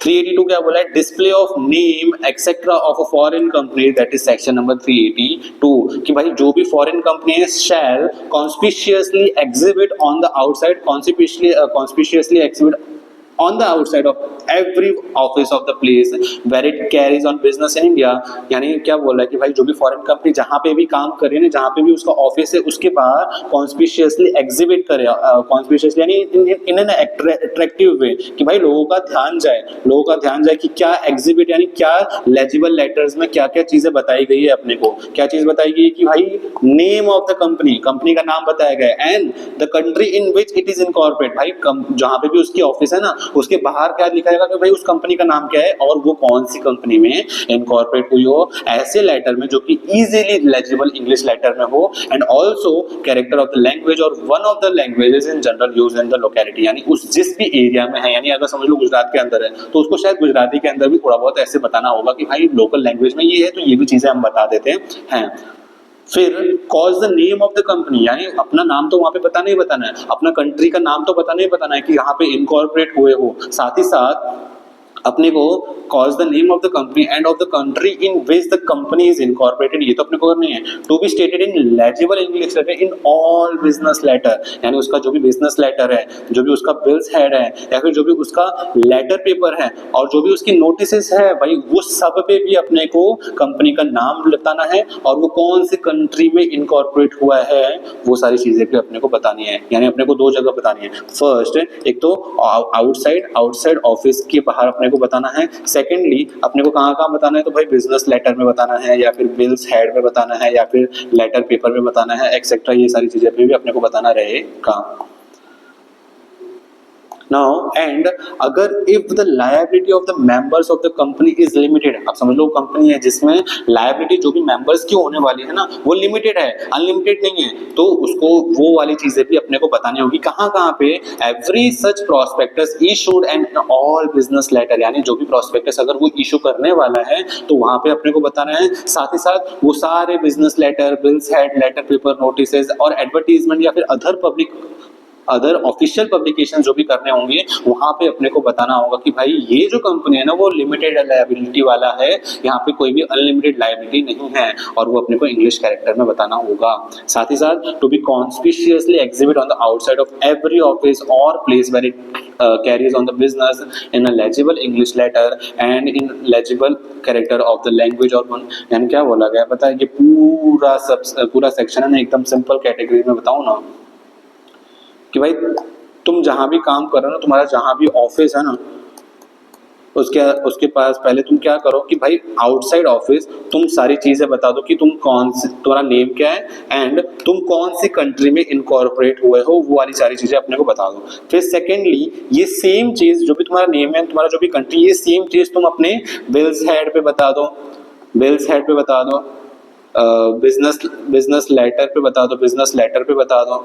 S1: 382 क्या बोला है? Display of name etcetera of a foreign company, that is section number 382, कि भाई जो भी फॉरेन कंपनी है shall conspicuously exhibit on the outside, conspicuously exhibit on the outside of every office of the place where it carries on business in India। यानी क्या बोल रहा है कि भाई जो भी फॉरेन कंपनी जहां पे भी काम कर रही है, जहां पे भी उसका ऑफिस है, उसके बाहर कॉन्स्पिशियसली एग्जिबिट करे, कॉन्स्पिशियसली यानी इन एन अट्रैक्टिव वे, कि भाई लोगों का ध्यान जाए कि क्या एग्जिबिट यानी क्या लेजिबल लेटर्स में क्या क्या चीजें बताई गई है। अपने को क्या चीज बताई गई है कि भाई नेम ऑफ द कंपनी का नाम बताया गया है and the country in which it is incorporate. भाई जहां पे भी उसकी ऑफिस है ना, उसके बाहर क्या लिखा जाएगा कि भाई उस कंपनी का नाम क्या है और वो कौन सी कंपनी में इनकॉर्पोरेट हुई हो, ऐसे लेटर में जो कि इजीली लेजिबल इंग्लिश लेटर में हो, and also character of the language or one of the languages in general use in the locality, यानी उस जिस भी एरिया में है, यानी अगर समझ लो गुजरात के अंदर है तो उसको शायद गुजराती के अंदर भी थोड़ा बहुत ऐसे बताना होगा कि भाई लोकल लैंग्वेज में ये है, तो ये भी चीजें हम बता देते हैं। फिर cause the name of the company, यानी अपना नाम तो वहां पे बताना ही बताना है, अपना कंट्री का नाम तो बताना ही बताना है कि यहाँ पे इनकॉर्पोरेट हुए हो। साथ ही साथ अपने को cause the name of the company and of the country in which the company is incorporated, ये तो अपने को करनी है। To be stated in legible English letter in all business letter, यानी उसका जो भी बिजनेस लेटर है, जो भी उसका बिल्स हेड है, या फिर जो भी उसका लेटर पेपर है, और जो भी उसकी नोटिसेस है, भाई वो सब पे भी अपने को कंपनी का नाम बताना है और वो कौन सी कंट्री में इनकॉर्पोरेट हुआ है, वो सारी चीजें भी अपने को बतानी है। यानी अपने को 2 जगह बतानी है। फर्स्ट, एक तो आउटसाइड ऑफिस के बाहर अपने को बताना है। सेकेंडली अपने को कहाँ कहाँ बताना है, तो भाई बिजनेस लेटर में बताना है, या फिर बिल्स हेड में बताना है, या फिर लेटर पेपर में बताना है, एक्सेट्रा। ये सारी चीजें पे भी अपने को बताना रहेगा। Now and अगर if the liability of the members of the company is limited, आप समझ लो कंपनी है जिसमें liability जो भी members की होने वाली है ना वो limited है, unlimited नहीं है, तो उसको वो वाली चीजें भी अपने को बतानी होगी। कहाँ कहाँ पे, every such prospectus issued and all business letter, यानी जो भी prospectus अगर वो issue करने वाला है तो वहां पे अपने को बताना है। साथ ही साथ वो सारे business letter, bills head, letter paper, notices और advertisement या फिर अदर ऑफिशियल पब्लिकेशन जो भी करने होंगे वहां पे अपने को बताना होगा कि भाई ये जो कंपनी है ना वो लिमिटेड लायबिलिटी वाला है, यहाँ पे कोई भी अनलिमिटेड लायबिलिटी नहीं है, और वो अपने को इंग्लिश कैरेक्टर में बताना होगा। साथ ही साथ to be conspicuously exhibit on the outside of every office or place where it carries on the business in a legible English letter and in legible character of the language or one. यानी क्या बोला गया पता है, ये पूरा section है ना एकदम सिंपल कैटेगरी में बताऊं ना कि भाई तुम जहां भी काम कर रहे हो ना, तुम्हारा जहां भी ऑफिस है ना उसके पास पहले तुम क्या करो कि भाई आउटसाइड ऑफिस तुम सारी चीजें बता दो कि तुम तुम्हारा नेम क्या है एंड तुम कौन सी कंट्री में इनकॉर्पोरेट हुए हो, वो वाली सारी चीजें अपने को बता दो। फिर सेकेंडली ये सेम चीज जो भी तुम्हारा नेम है, तुम्हारा जो भी कंट्री, ये सेम चीज तुम अपने बिल्स हेड पे बता दो, बिल्स हेड पे बता दो, बिजनेस लेटर पे बता दो, बिजनेस लेटर पे बता दो,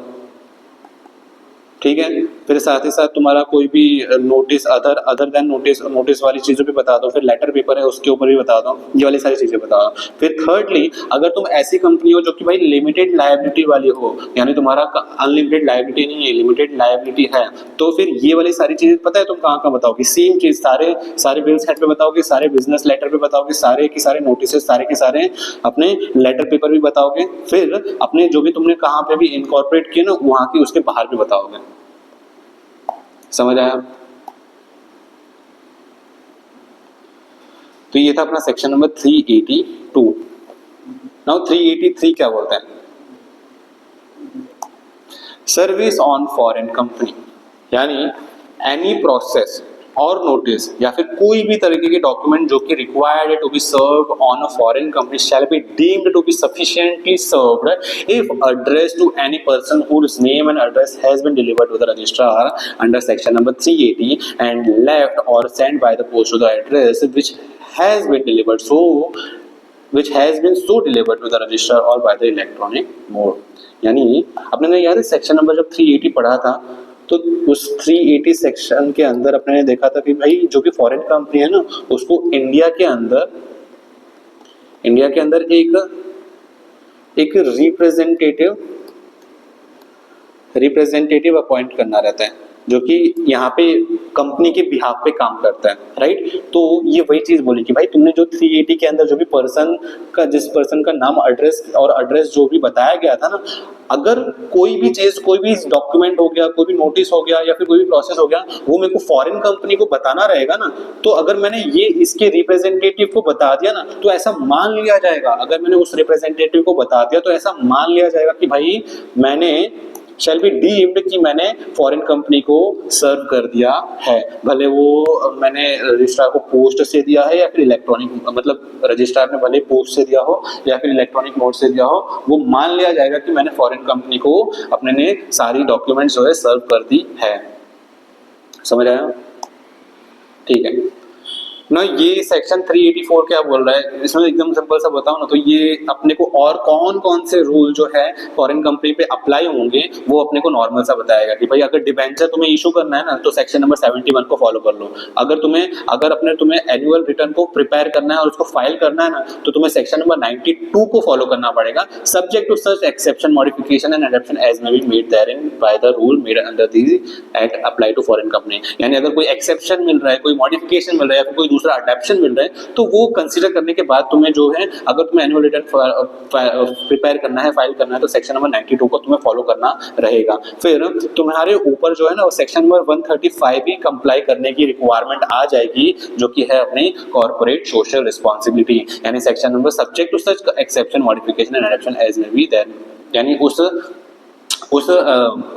S1: ठीक है। फिर साथ ही साथ तुम्हारा कोई भी नोटिस अदर देन नोटिस वाली चीजों पे बता दो, फिर लेटर पेपर है उसके ऊपर भी बता दो, ये वाली सारी चीजें बता दो। फिर थर्डली अगर तुम ऐसी कंपनी हो जो कि भाई लिमिटेड लायबिलिटी वाली हो, यानी तुम्हारा अनलिमिटेड लायबिलिटी नहीं है, लिमिटेड लायबिलिटी है, तो फिर ये वाली सारी चीजें पता है तुम कहाँ कहाँ बताओगे, सेम चीज सारे बिल्स हेड पे बताओगे, सारे बिजनेस लेटर पे बताओगे, सारे के सारे नोटिस, सारे के सारे अपने लेटर पेपर भी बताओगे, फिर अपने जो भी तुमने कहाँ पे भी इनकॉर्पोरेट किए ना वहां की उसके बाहर भी बताओगे। समझ आया? तो ये था अपना सेक्शन नंबर 382। नाउ 383 क्या बोलते हैं, सर्विस ऑन फॉरेन कंपनी, यानी एनी प्रोसेस और नोटिस या फिर कोई भी तरीके के डॉक्यूमेंट जो कि रिक्वायर्ड है to be served on a foreign company shall be deemed to be sufficiently served if addressed to any person whose name and address has been delivered to the registrar under section number 380 and left or sent by the post to the address which has been so delivered to the registrar or by the electronic mode। यानी अपने ने याद है section number जब 380 पढ़ा था तो उस 380 सेक्शन के अंदर अपने ने देखा था कि भाई जो कि फॉरेन कंपनी है ना उसको इंडिया के अंदर एक रिप्रेजेंटेटिव अपॉइंट करना रहता है जो कि यहाँ पे कंपनी के बिहाफ पे काम करता है, राइट। तो ये वही चीज बोली कि भाई तुमने जो 380 के अंदर जो भी जिस पर्सन का नाम एड्रेस जो भी बताया गया था ना, अगर कोई भी चीज, कोई भी डॉक्यूमेंट हो गया, कोई भी नोटिस हो गया या फिर कोई भी प्रोसेस हो गया, वो मेरे को फॉरेन कंपनी को बताना रहेगा ना, तो अगर मैंने ये इसके रिप्रेजेंटेटिव को बता दिया ना तो ऐसा मान लिया जाएगा, अगर मैंने उस रिप्रेजेंटेटिव को बता दिया तो ऐसा मान लिया जाएगा कि भाई मैंने शैल बी डीम्ड कि मैंने फॉरेन कंपनी को सर्व कर दिया है, भले वो मैंने रजिस्ट्रार को पोस्ट से दिया है या फिर इलेक्ट्रॉनिक, मतलब रजिस्ट्रार ने भले पोस्ट से दिया हो या फिर इलेक्ट्रॉनिक मोड से दिया हो, वो मान लिया जाएगा कि मैंने फॉरेन कंपनी को अपने ने सारी डॉक्यूमेंट्स जो है सर्व कर दी है। समझ आया? ठीक है ना। ये सेक्शन 384 क्या बोल रहा है, इसमें एकदम सिंपल सा बताऊं ना, तो ये अपने को और कौन कौन से रूल जो है फॉरेन कंपनी पे अप्लाई होंगे वो अपने को नॉर्मल सा बताएगा कि भाई अगर डिबेंचर तुम्हें इशू करना है ना तो सेक्शन नंबर 71 को फॉलो कर लो, अगर तुम्हें एनुअल रिटर्न को प्रिपेयर करना है और उसको फाइल करना है ना तो तुम्हें सेक्शन नंबर 92 को फॉलो करना पड़ेगा, subject to such exception modification and adoption as may be made therein by the rule made under the act apply to foreign company. यानी अगर कोई एक्सेप्शन मिल रहा है, कोई मॉडिफिकेशन मिल रहा है या फिर कोई दूसरा अडैप्शन मिल रहा है तो वो कंसीडर करने के बाद तुम्हें जो है, अगर तुम्हें एनुअल रिटर्न प्रिपेयर करना है, फाइल करना है तो सेक्शन नंबर 92 को तुम्हें फॉलो करना रहेगा। फिर तुम्हारे ऊपर जो है ना सेक्शन नंबर 135 भी कंप्लाई करने की रिक्वायरमेंट आ जाएगी जो कि है अपनी कॉर्पोरेट सोशल रिस्पांसिबिलिटी, यानी section number subject to such exception modification and adoption as may be there, यानी उस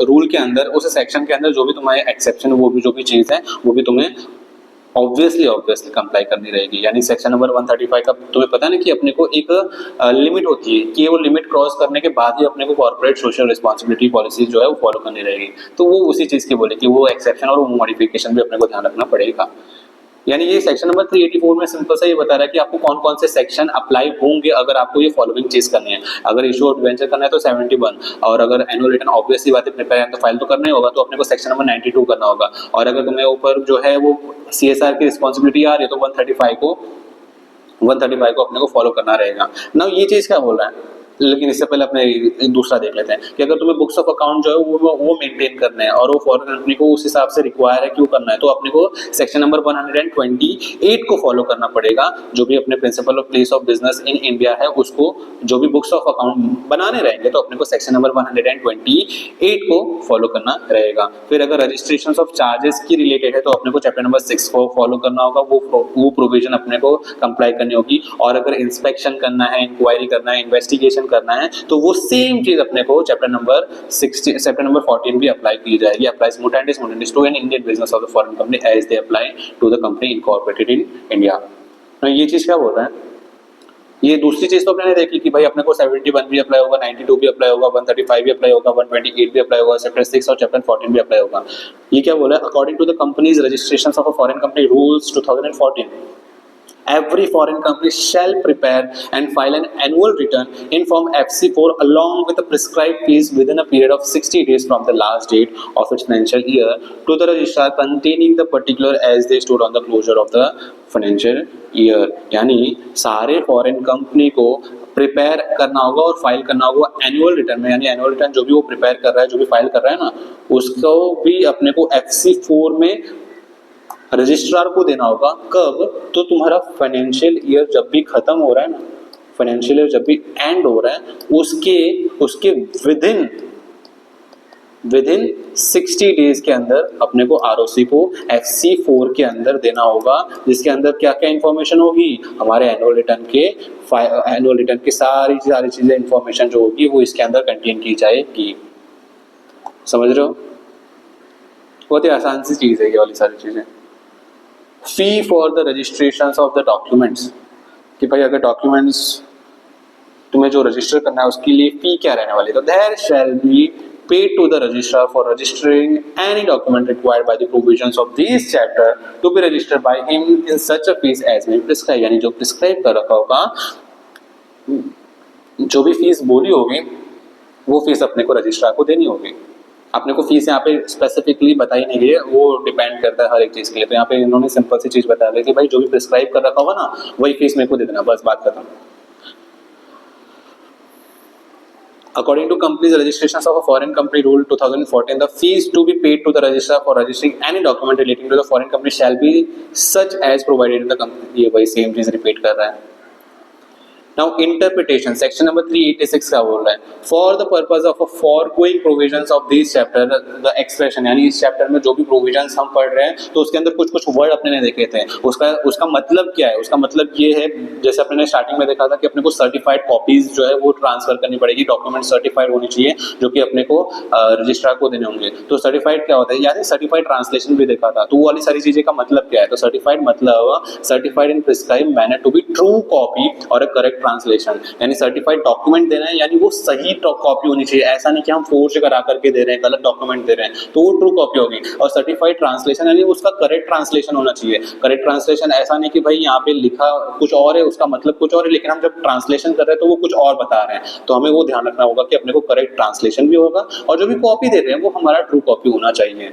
S1: रूल के अंदर, उस सेक्शन के अंदर जो भी तुम्हारे एक्सेप्शन, वो भी जो भी चीज है वो भी तुम्हें
S2: ऑब्वियसली कंप्लाई करनी रहेगी। यानी सेक्शन नंबर 135 का तुम्हें पता है ना कि अपने को एक लिमिट होती है कि वो लिमिट क्रॉस करने के बाद ही अपने को कॉर्पोरेट सोशल रिस्पॉन्सिबिलिटी पॉलिसी जो है वो फॉलो करनी रहेगी। तो वो उसी चीज की बोले कि वो एक्सेप्शन और वो मॉडिफिकेशन भी अपने को ध्यान रखना पड़ेगा। यानी ये सेक्शन नंबर 384 में सिंपल सा ये बता रहा है कि आपको कौन कौन से सेक्शन अप्लाई होंगे अगर आपको ये फॉलोइंग चीज करनी है। अगर इशू ऑफ डिवेंचर करना है तो 71, और अगर एनुअल रिटर्न ऑब्वियसली बात है प्रिपेयर है तो फाइल तो करना ही होगा, तो अपने को सेक्शन नंबर 92 करना होगा। और अगर तुम्हें ऊपर जो है वो CSR की रिस्पॉन्सिबिलिटी आ रही है तो 135 को अपने को फॉलो करना रहेगा ना। ये चीज क्या बोल रहा है, लेकिन इससे पहले अपने एक दूसरा देख लेते हैं कि अगर तुम्हें बुक्स ऑफ अकाउंट जो है वो मेंटेन करना है और वो फॉरेन कंपनी को उस हिसाब से रिक्वायर है क्यों करना है, तो अपने को सेक्शन नंबर 128 को फॉलो करना पड़ेगा। जो भी अपने principle of place of business in India है उसको जो भी बुक्स ऑफ अकाउंट बनाने रहेंगे तो अपने को सेक्शन नंबर 128 को फॉलो करना रहेगा। फिर अगर रजिस्ट्रेशन ऑफ चार्जेस की रिलेटेड है तो अपने को चैप्टर नंबर 6 को फॉलो करना होगा, वो प्रोविजन अपने को कंप्लाई करनी होगी। और अगर इंस्पेक्शन करना है, इंक्वायरी करना है, इन्वेस्टिगेशन करना है तो वो सेम चीज अपने को चैप्टर नंबर 14 भी अप्लाई की जाएगी। Applies mutandis to an Indian business of the foreign company as they apply to the company incorporated in India. तो ये चीज क्या बोल रहे हैं, ये दूसरी चीज तो अपने देखी कि भाई अपने को 71 भी अप्लाई होगा, 92 भी अप्लाई होगा, 135 भी अप्लाई होगा, 128 भी अप्लाई होगा, चैप्टर 6 और चैप्टर 14 भी अप्लाई होगा। ये क्या बोला है, according to the companies registration of a foreign company rules 2014, every foreign company shall prepare and file an annual return in form FC4 along with the prescribed fees within a period of 60 days from the last date of its financial year to the registrar containing the particular as they stood on the closure of the financial year। यानी सारे foreign company को prepare करना होगा और file करना होगा annual return में। यानी एनुअल रिटर्न जो भी वो प्रिपेयर कर रहा है, जो भी फाइल कर रहा है ना, उसको भी अपने को FC4 में रजिस्ट्रार को देना होगा। कब, तो तुम्हारा फाइनेंशियल ईयर जब भी खत्म हो रहा है ना, फाइनेंशियल ईयर जब भी एंड हो रहा है उसके विदिन 60 डेज के अंदर अपने को ROC को FC4 के अंदर देना होगा, जिसके अंदर क्या क्या इंफॉर्मेशन होगी, हमारे एनुअल रिटर्न की सारी चीजें इंफॉर्मेशन जो होगी वो इसके अंदर कंटेन की जाएगी। समझ रहे हो, बहुत ही आसान सी चीज है ये वाली सारी चीजें। Fee for the registration of the documents, कि भाई अगर डॉक्यूमेंट्स तुम्हें जो रजिस्टर करना है उसके लिए फी क्या रहने वाली है, तो there shall be paid to the registrar for registering any document required by the provisions of this chapter to be registered by him in such a fees as may prescribe। यानी जो प्रिस्क्राइब कर रखा होगा, जो भी fees बोली होगी वो फीस अपने को रजिस्ट्रार को देनी होगी। अपने को फीस यहाँ पे स्पेसिफिकली बताई नहीं गई है, वो डिपेंड करता है हर एक चीज के लिए। तो यहाँ पे इन्होंने सिंपल सी चीज बता दी कि भाई जो भी प्रिस्क्राइब कर रखा होगा ना वही फीस मेरे को दे देना, बस बात खत्म। According to company's registrations of a foreign company rule 2014, the fees to be paid to the registrar for registering any document relating to the foreign company shall be such as provided in the company। ये वही same चीज repeat कर रहा है। Now interpretation, section number 386 क्या बोल रहा है, for the purpose of a foregoing provisions of this chapter the expression, यानी इस चैप्टर में जो भी प्रोविजंस हम पढ़ रहे हैं तो उसके अंदर कुछ कुछ वर्ड अपने ने देखे थे, उसका मतलब क्या है, उसका मतलब ये है, जैसे अपने ने स्टार्टिंग में देखा था कि अपने को सर्टिफाइड कॉपीज जो है वो ट्रांसफर करनी पड़ेगी, डॉक्यूमेंट सर्टिफाइड होनी चाहिए जो कि अपने को रजिस्ट्रार को देने होंगे। तो सर्टिफाइड क्या होता है, यानी सर्टिफाइड ट्रांसलेशन भी देखा था। तो वो वाली सारी चीजें का मतलब क्या है, तो सर्टिफाइड मतलब certified in prescribed manner to be true copy और अ करेक्ट ट्रांसलेशन। यानी सर्टिफाइड डॉक्यूमेंट देना है, यानी वो सही कॉपी होनी चाहिए, ऐसा नहीं कि हम फोर्ज करा करके दे रहे हैं, गलत डॉक्यूमेंट दे रहे हैं, तो वो ट्रू कॉपी होगी। और सर्टिफाइड ट्रांसलेशन यानी उसका करेक्ट ट्रांसलेशन होना चाहिए। करेक्ट ट्रांसलेशन ऐसा नहीं कि भाई यहाँ पे लिखा कुछ और है उसका मतलब कुछ और है, लेकिन हम जब ट्रांसलेशन कर रहे हैं तो वो कुछ और बता रहे हैं। तो हमें वो ध्यान रखना होगा कि अपने को करेक्ट ट्रांसलेशन भी होगा और जो भी कॉपी दे रहे हैं वो हमारा ट्रू कॉपी होना चाहिए।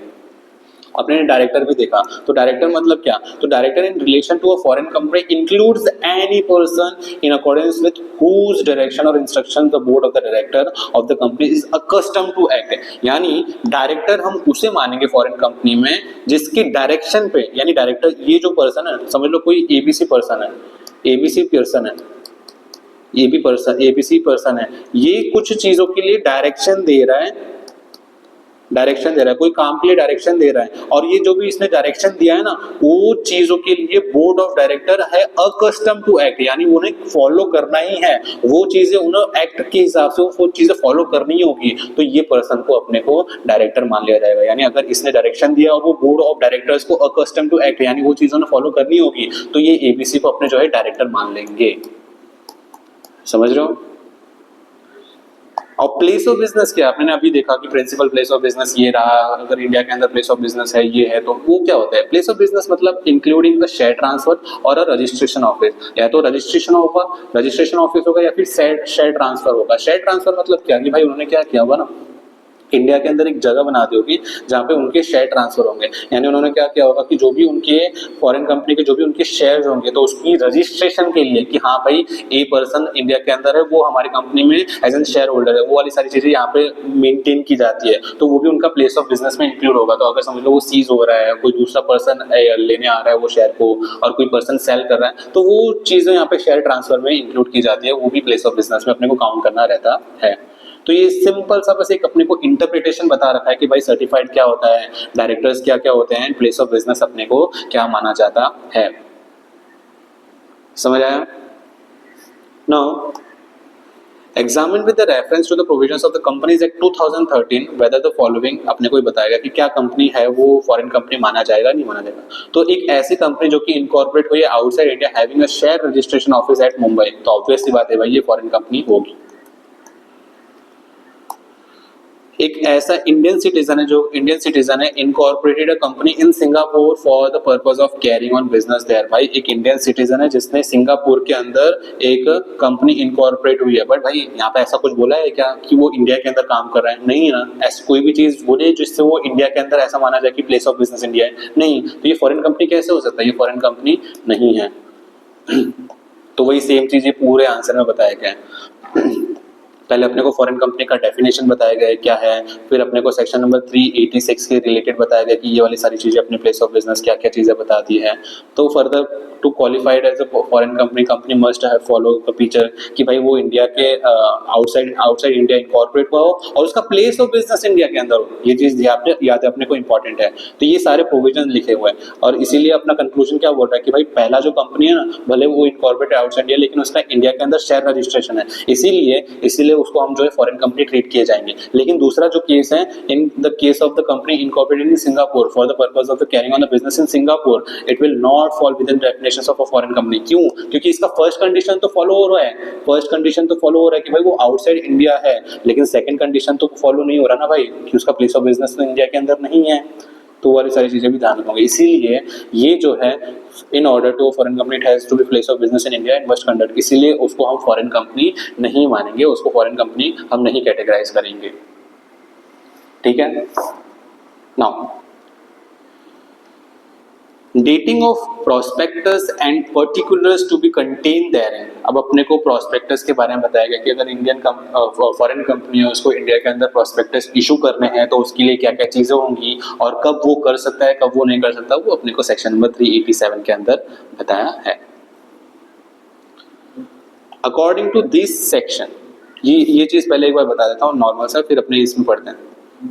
S2: अपने ने डायरेक्टर भी देखा, तो डायरेक्टर मतलब क्या, तो director in relation to a foreign company includes any person in accordance with whose direction or instruction the board of the director of the company is accustomed to act. यानी director हम उसे मानेंगे foreign company में जिसकी direction पे, यानी director ये जो पर्सन है, समझ लो कोई एबीसी पर्सन है, एबीसी पर्सन है, ये कुछ चीजों के लिए डायरेक्शन दे रहा है डायरेक्शन दे रहा है, कोई काम के लिए डायरेक्शन दे रहा है, और ये जो भी इसने डायरेक्शन दिया है ना, वो चीजों के लिए बोर्ड ऑफ डायरेक्टर है अकस्टम टू एक्ट, यानी उन्हें फॉलो करना ही है, वो चीजें उन्हें एक्ट के हिसाब से वो चीजें फॉलो करनी ही होगी, तो ये पर्सन को अपने को डायरेक्टर मान लिया जाएगा। यानी अगर इसने डायरेक्शन दिया और वो बोर्ड ऑफ डायरेक्टर्स को अकस्टम टू एक्ट, यानी वो चीजों ने फॉलो करनी होगी, तो ये एबीसी को अपने जो है डायरेक्टर मान लेंगे। समझ रहे हो? और प्लेस ऑफ बिजनेस क्या, आपने अभी देखा कि प्रिंसिपल प्लेस ऑफ बिजनेस ये रहा, अगर इंडिया के अंदर प्लेस ऑफ बिजनेस है ये है, तो वो क्या होता है? प्लेस ऑफ बिजनेस मतलब इंक्लूडिंग द शेयर ट्रांसफर और अ रजिस्ट्रेशन ऑफिस, या तो रजिस्ट्रेशन होगा, रजिस्ट्रेशन ऑफिस होगा, या फिर शेयर ट्रांसफर होगा। शेयर ट्रांसफर मतलब क्या कि भाई उन्होंने क्या किया होगा ना, इंडिया के अंदर एक जगह बना दी होगी जहाँ पे उनके शेयर ट्रांसफर होंगे, यानी उन्होंने क्या किया होगा कि जो भी उनके फॉरेन कंपनी के जो भी उनके शेयर्स होंगे, तो उसकी रजिस्ट्रेशन के लिए कि हाँ भाई ए पर्सन इंडिया के अंदर है, वो हमारी कंपनी में एज एन शेयर होल्डर है, वो वाली सारी चीजें यहाँ पे मेंटेन की जाती है, तो वो भी उनका प्लेस ऑफ बिजनेस में इंक्लूड होगा। तो अगर समझ लो वो सीज हो रहा है, कोई दूसरा पर्सन लेने आ रहा है वो शेयर को, और कोई पर्सन सेल कर रहा है, तो वो चीजें यहाँ पे शेयर ट्रांसफर में इंक्लूड की जाती है, वो भी प्लेस ऑफ बिजनेस में अपने को काउंट करना रहता है। तो ये सिंपल सा बस एक अपने को इंटरप्रिटेशन बता रखा है कि भाई सर्टिफाइड क्या होता है, डायरेक्टर्स क्या क्या होते हैं, प्लेस ऑफ बिजनेस अपने को क्या माना जाता है। समझ आया? Now examine with the reference to the provisions of the companies act 2013 whether the following, अपने को बताएगा कि क्या कंपनी है वो फॉरेन कंपनी माना जाएगा नहीं माना जाएगा। तो एक ऐसी कंपनी जो कि इनकॉर्पोरेट हुई है outside India having a share registration office at Mumbai, तो ऑब्वियस सी बात है भाई ये फॉरेन कंपनी होगी। एक ऐसा इंडियन सिटीजन है जो इंडियन सिटीजन है incorporated a company in Singapore for the purpose of carrying on business there. भाई एक इंडियन सिटीजन है जिसने सिंगापुर के अंदर एक कंपनी इनकॉर्पोरेट हुई है, बट भाई यहाँ पे ऐसा कुछ बोला है क्या कि वो इंडिया के अंदर काम कर रहा है? नहीं ना, ऐसी कोई भी चीज बोले जिससे वो इंडिया के अंदर ऐसा माना जाए कि प्लेस ऑफ बिजनेस इंडिया है, नहीं। तो ये फॉरेन कंपनी कैसे हो सकता है? ये फॉरेन कंपनी नहीं है। तो वही सेम चीज ये पूरे आंसर में बताया गया है। पहले अपने को फॉरेन कंपनी का डेफिनेशन बताया गया है क्या है, फिर अपने को सेक्शन नंबर 386 के रिलेटेड बताया गया कि ये वाली सारी चीजें अपने प्लेस ऑफ बिजनेस क्या क्या चीजें बताती है। तो further to qualified as a foreign company, company must have follow the feature कि भाई वो इंडिया के आउटसाइड इंडिया इनकॉर्पोरेट हुआ हो और उसका प्लेस ऑफ बिजनेस इंडिया के अंदर हो। ये चीज याद है अपने को इंपॉर्टेंट है। तो ये सारे प्रोविजन लिखे हुए हैं, और इसीलिए अपना कंक्लूजन क्या बोल रहा है कि भाई पहला जो कंपनी है ना, भले वो इनकॉर्पोरेट आउटसाइड इंडिया, लेकिन उसका इंडिया के अंदर शेयर रजिस्ट्रेशन है, इसीलिए उसको हम जो है फॉरेन कंपनी ट्रीट किए जाएंगे। लेकिन दूसरा जो केस है, in the case of the company incorporated in Singapore for the purpose of the carrying on the business in Singapore, it will not fall with in definitions of a foreign company. क्यों? क्योंकि इसका first condition तो follow हो रहा है, कि भाई वो आउटसाइड इंडिया है, लेकिन सेकंड कंडीशन तो फॉलो नहीं हो रहा ना भाई कि उसका प्लेस ऑफ बिजनेस तो इंडिया के अंदर नहीं है। तो वाली सारी चीजें भी ध्यान रखोगे। इसीलिए ये जो है in order to foreign company it has to be place of business in India and must conduct, इसीलिए उसको हम फॉरेन कंपनी नहीं मानेंगे, उसको फॉरेन कंपनी हम नहीं कैटेगराइज करेंगे। ठीक है। Now dating of prospectus and particulars to be contain therein. अब अपने को प्रोस्पेक्टस के बारे में बताया गया कि अगर इंडियन फॉरेन कंपनी है उसको इंडिया के अंदर प्रोस्पेक्टस इशू करने हैं तो उसके लिए क्या क्या चीजें होंगी और कब वो कर सकता है कब वो नहीं कर सकता, वो अपने को सेक्शन नंबर 387 के अंदर बताया है। अकॉर्डिंग टू दिस सेक्शन, ये चीज पहले एक बार बता देता हूँ नॉर्मल सा, फिर अपने इसमें पढ़ते हैं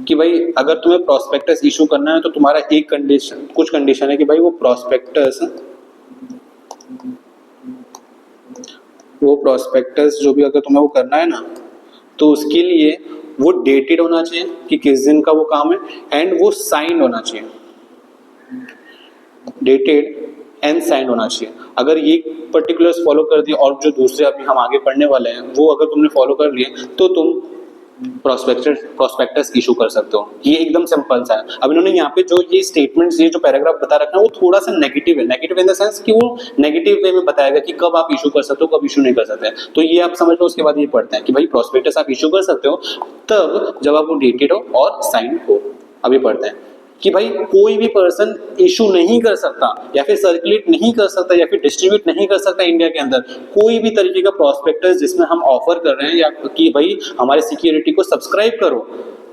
S2: कि भाई अगर तुम्हें प्रोस्पेक्टस इशू करना है तो तुम्हारा एक कंडीशन, कुछ कंडीशन है कि भाई वो प्रोस्पेक्टस जो भी अगर तुम्हें वो करना है ना, तो उसके लिए वो डेटेड होना चाहिए कि किस दिन का वो काम है, एंड वो साइंड होना चाहिए, डेटेड एंड साइंड होना चाहिए। अगर ये पर्टिकुलर्स फॉलो कर दिए और जो दूसरे अभी हम आगे पढ़ने वाले हैं वो अगर तुमने फॉलो कर लिए तो तुम प्रोस्पेक्टस इशू कर सकते हो। ये एकदम सिंपल सा है। अब इन्होंने यहाँ पे जो ये स्टेटमेंट्स, ये जो पैराग्राफ बता रखा है वो थोड़ा सा नेगेटिव है, नेगेटिव इन द सेंस कि वो नेगेटिव वे में बताएगा कि कब आप इशू कर सकते हो कब इशू नहीं कर सकते। तो ये आप समझ लो। उसके बाद ये पढ़ते हैं कि भाई प्रोस्पेक्टस आप इशू कर सकते हो तब जब आप वो डेटेड हो और साइंड हो। अभी पढ़ते हैं कि भाई कोई भी पर्सन इशू नहीं कर सकता या फिर सर्कुलेट नहीं कर सकता या फिर डिस्ट्रीब्यूट नहीं कर सकता इंडिया के अंदर कोई भी तरीके का प्रोस्पेक्टस जिसमें हम ऑफर कर रहे हैं या कि भाई हमारे सिक्योरिटी को सब्सक्राइब करो,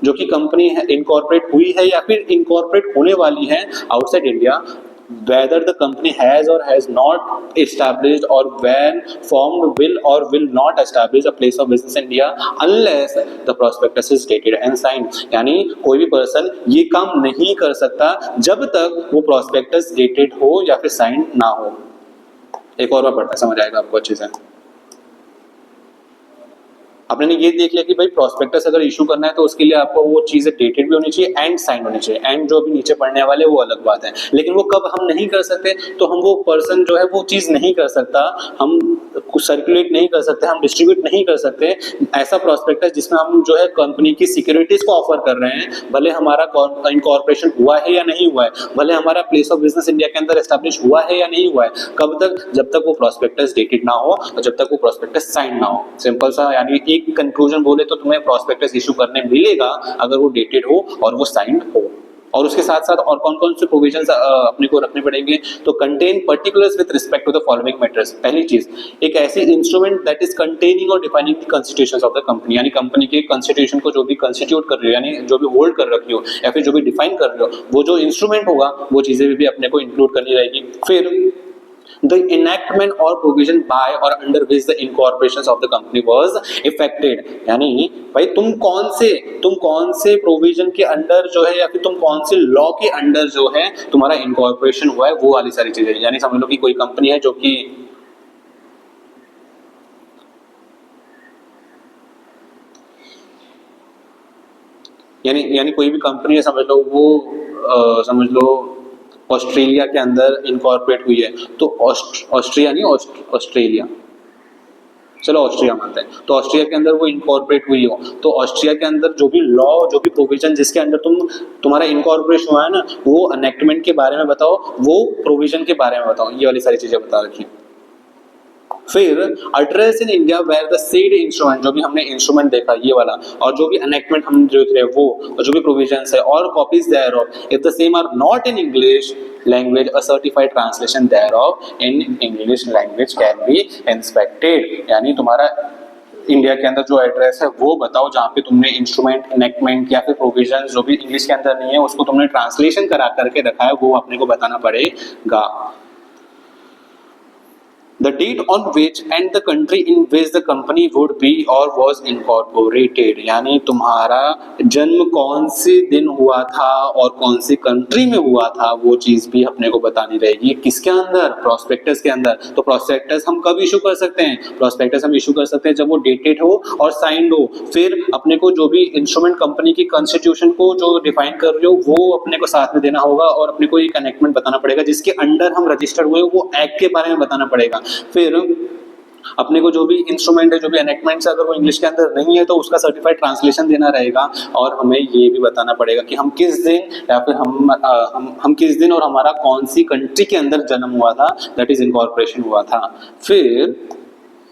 S2: जो कि कंपनी है इनकॉर्पोरेट हुई है या फिर इनकॉर्पोरेट होने वाली है outside India, whether the company has or has not established or when formed will not establish a place of business in India unless the prospectus is dated and signed। यानी कोई भी पर्सन ये काम नहीं कर सकता जब तक वो prospectus dated हो या फिर signed ना हो। एक और बार पढ़ना समझ आएगा आपको अच्छे से। आपने ये देख लिया कि भाई प्रोस्पेक्टस अगर इशू करना है तो उसके लिए आपको वो चीजें डेटेड भी होनी चाहिए एंड साइन होनी चाहिए। एंड जो भी नीचे पढ़ने वाले वो अलग बात है, लेकिन वो कब हम नहीं कर सकते, तो हम वो पर्सन जो है वो चीज नहीं कर सकता, हम सर्कुलेट नहीं कर सकते, हम डिस्ट्रीब्यूट नहीं कर सकते ऐसा प्रोस्पेक्टस जिसमें हम जो है कंपनी की सिक्योरिटीज को ऑफर कर रहे हैं, भले हमारा इनकॉर्पोरेशन हुआ है या नहीं हुआ है, भले हमारा प्लेस ऑफ बिजनेस इंडिया के अंदर एस्टैब्लिश हुआ है या नहीं हुआ है। कब तक? जब तक वो प्रोस्पेक्टस डेटेड ना हो और जब तक वो प्रोस्पेक्टस साइन ना हो। सिंपल सा, यानी एक कंक्लूजन बोले तो तुम्हें प्रोस्पेक्टस इशू करने मिलेगा अगर वो डेटेड हो और वो साइंड हो। और उसके साथ साथ और कौन कौन से प्रोविजंस अपने को रखने पड़ेंगे, तो contain particulars with respect to the following matters. पहली चीज, एक ऐसी इंस्ट्रूमेंट दैट इज कंटेनिंग और defining the constitutions of the company, यानी कंपनी के कॉन्स्टिट्यूशन को जो भी कॉन्स्टिट्यूट कर रही हो, यानी जो भी होल्ड कर रखी हो या फिर जो भी डिफाइन कर रही हो, वो जो इंस्ट्रूमेंट होगा वो चीजें भी अपने को इंक्लूड करनी रहेगी। फिर the enactment or provision by or under which the incorporations of the company was effected, यानी भाई तुम कौन से प्रोविजन के अंडर जो है या फिर तुम कौन से लॉ के अंडर जो है तुम्हारा इनकॉर्पोरेशन हुआ है, वो वाली सारी चीजें। यानी समझ लो कि कोई कंपनी है जो कि यानी कोई भी कंपनी है, समझ लो वो समझ लो ऑस्ट्रेलिया के अंदर इनकॉर्पोरेट हुई है, तो ऑस्ट्रिया नहीं ऑस्ट्रेलिया, चलो ऑस्ट्रिया मानते हैं, तो ऑस्ट्रिया के अंदर वो इनकॉर्पोरेट हुई हो, तो ऑस्ट्रिया के अंदर जो भी लॉ, जो भी प्रोविजन जिसके अंदर तुम्हारा इनकॉर्पोरेशन हुआ है ना, वो एनेक्टमेंट के बारे में बताओ, वो प्रोविजन के बारे में बताओ, ये वाली सारी चीजें बता रखी। फिर address in India where the said instrument, जो भी हमने इंस्ट्रूमेंट देखा ये वाला, और जो भी एनेक्टमेंट हम देख रहे हैं वो, और जो भी प्रोविजंस है और copies thereof, if the same are not in English language, a certified translation thereof in English language can be inspected. यानी तुम्हारा इंडिया के अंदर जो एड्रेस है वो बताओ जहाँ पे तुमने इंस्ट्रूमेंट, एनेक्टमेंट या फिर प्रोविजन जो भी इंग्लिश के अंदर नहीं है उसको तुमने ट्रांसलेशन करा करके रखा है, वो अपने को बताना पड़ेगा। The date on which and the country in which the company would be or was incorporated, यानी तुम्हारा जन्म कौन से दिन हुआ था और कौन सी कंट्री में हुआ था, वो चीज भी अपने को बतानी रहेगी। किसके अंदर? प्रोस्पेक्टस के अंदर। तो प्रोस्पेक्टस हम कब इशू कर सकते हैं? प्रोस्पेक्टस हम इशू कर सकते हैं जब वो डेटेड हो और साइंड हो। फिर अपने को जो भी इंस्ट्रूमेंट कंपनी की कॉन्स्टिट्यूशन को जो डिफाइन कर रहे हो वो अपने को साथ में देना होगा, और अपने को एक कनेक्टमेंट बताना पड़ेगा जिसके अंडर हम रजिस्टर्ड हुए, वो एक्ट के बारे में बताना पड़ेगा। फिर अपने को जो भी इंस्ट्रूमेंट है, जो भी एनेक्टमेंट्स है, अगर वो इंग्लिश के अंदर नहीं है तो उसका सर्टिफाइड ट्रांसलेशन देना रहेगा, और हमें ये भी बताना पड़ेगा कि हम किस दिन या फिर हम किस दिन और हमारा कौन सी कंट्री के अंदर जन्म हुआ था, दैट इज इनकॉर्पोरेशन हुआ था। फिर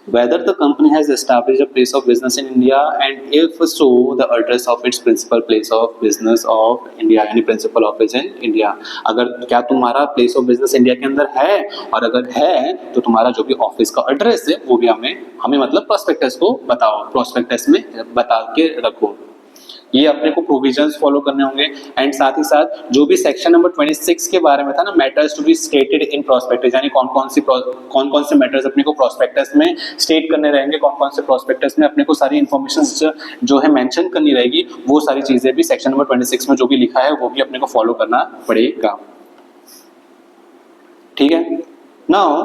S2: whether the company has established a place of business in India, and if so the address of its principal place of business of India, यानी principal office in India। अगर क्या तुम्हारा place of business India के अंदर है, और अगर है तो तुम्हारा जो भी ऑफिस का एड्रेस है वो भी हमें मतलब प्रोस्पेक्टस को बताओ, प्रोस्पेक्टस में बता के रखो। ये अपने को प्रोविजंस फॉलो करने होंगे। एंड साथ ही साथ जो भी सेक्शन नंबर 26 के बारे में था ना, matters to be stated in prospectus, यानी कौन कौन से मैटर्स अपने को प्रोस्पेक्टस में स्टेट करने रहेंगे, कौन कौन से प्रोस्पेक्टस में अपने को सारी इन्फॉर्मेशन जो है मेंशन करनी रहेगी, वो सारी चीजें भी सेक्शन नंबर 26 में जो भी लिखा है वो भी अपने को फॉलो करना पड़ेगा। ठीक है। Now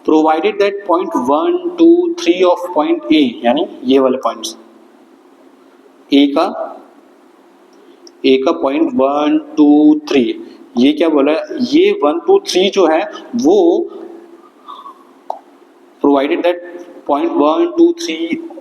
S2: provided that point 1, 2, 3 of point ए, यानी ये वाले पॉइंट्स ए का पॉइंट 1, 2, 3, ये क्या बोला है, ये 1, 2, 3 जो है वो provided that point 1, 2, 3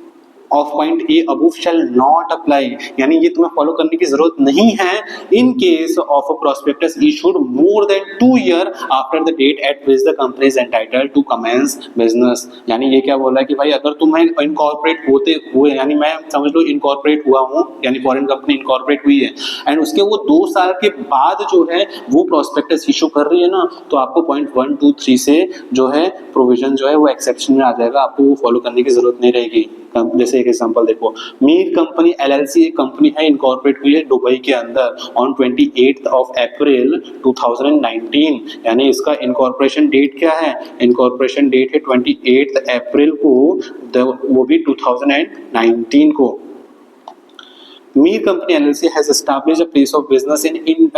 S2: of point A above shall not apply, यानी ये तुम्हें फॉलो करने की जरूरत नहीं है in case of a prospectus issued more than 2 year after the date at which the company is entitled to commence business. यानी ये क्या बोल रहा है कि भाई अगर तुम्हें इनकॉर्पोरेट होते हुए, यानी मैं समझ लो इनकॉर्पोरेट हुआ हूँ, यानी फॉरेन कंपनी इनकॉर्पोरेट हुई है, एंड उसके वो 2 साल के बाद जो है वो प्रोस्पेक्टस इशू कर रही है ना, तो आपको पॉइंट 1, 2, 3 से जो है प्रोविजन जो है वो एक्सेप्शन में आ जाएगा, आपको वो फॉलो करने की जरूरत नहीं रहेगी। जैसे एक एग्जांपल देखो, मीर कंपनी एलएलसी एक कंपनी है, इनकॉर्पोरेट हुई है दुबई के अंदर ऑन 28 ऑफ अप्रैल 2019, यानी इसका इनकॉर्पोरेशन डेट क्या है, इनकॉर्पोरेशन डेट है 28 अप्रैल को, वो भी 2019 को। Mir Company LLC has established a place of business in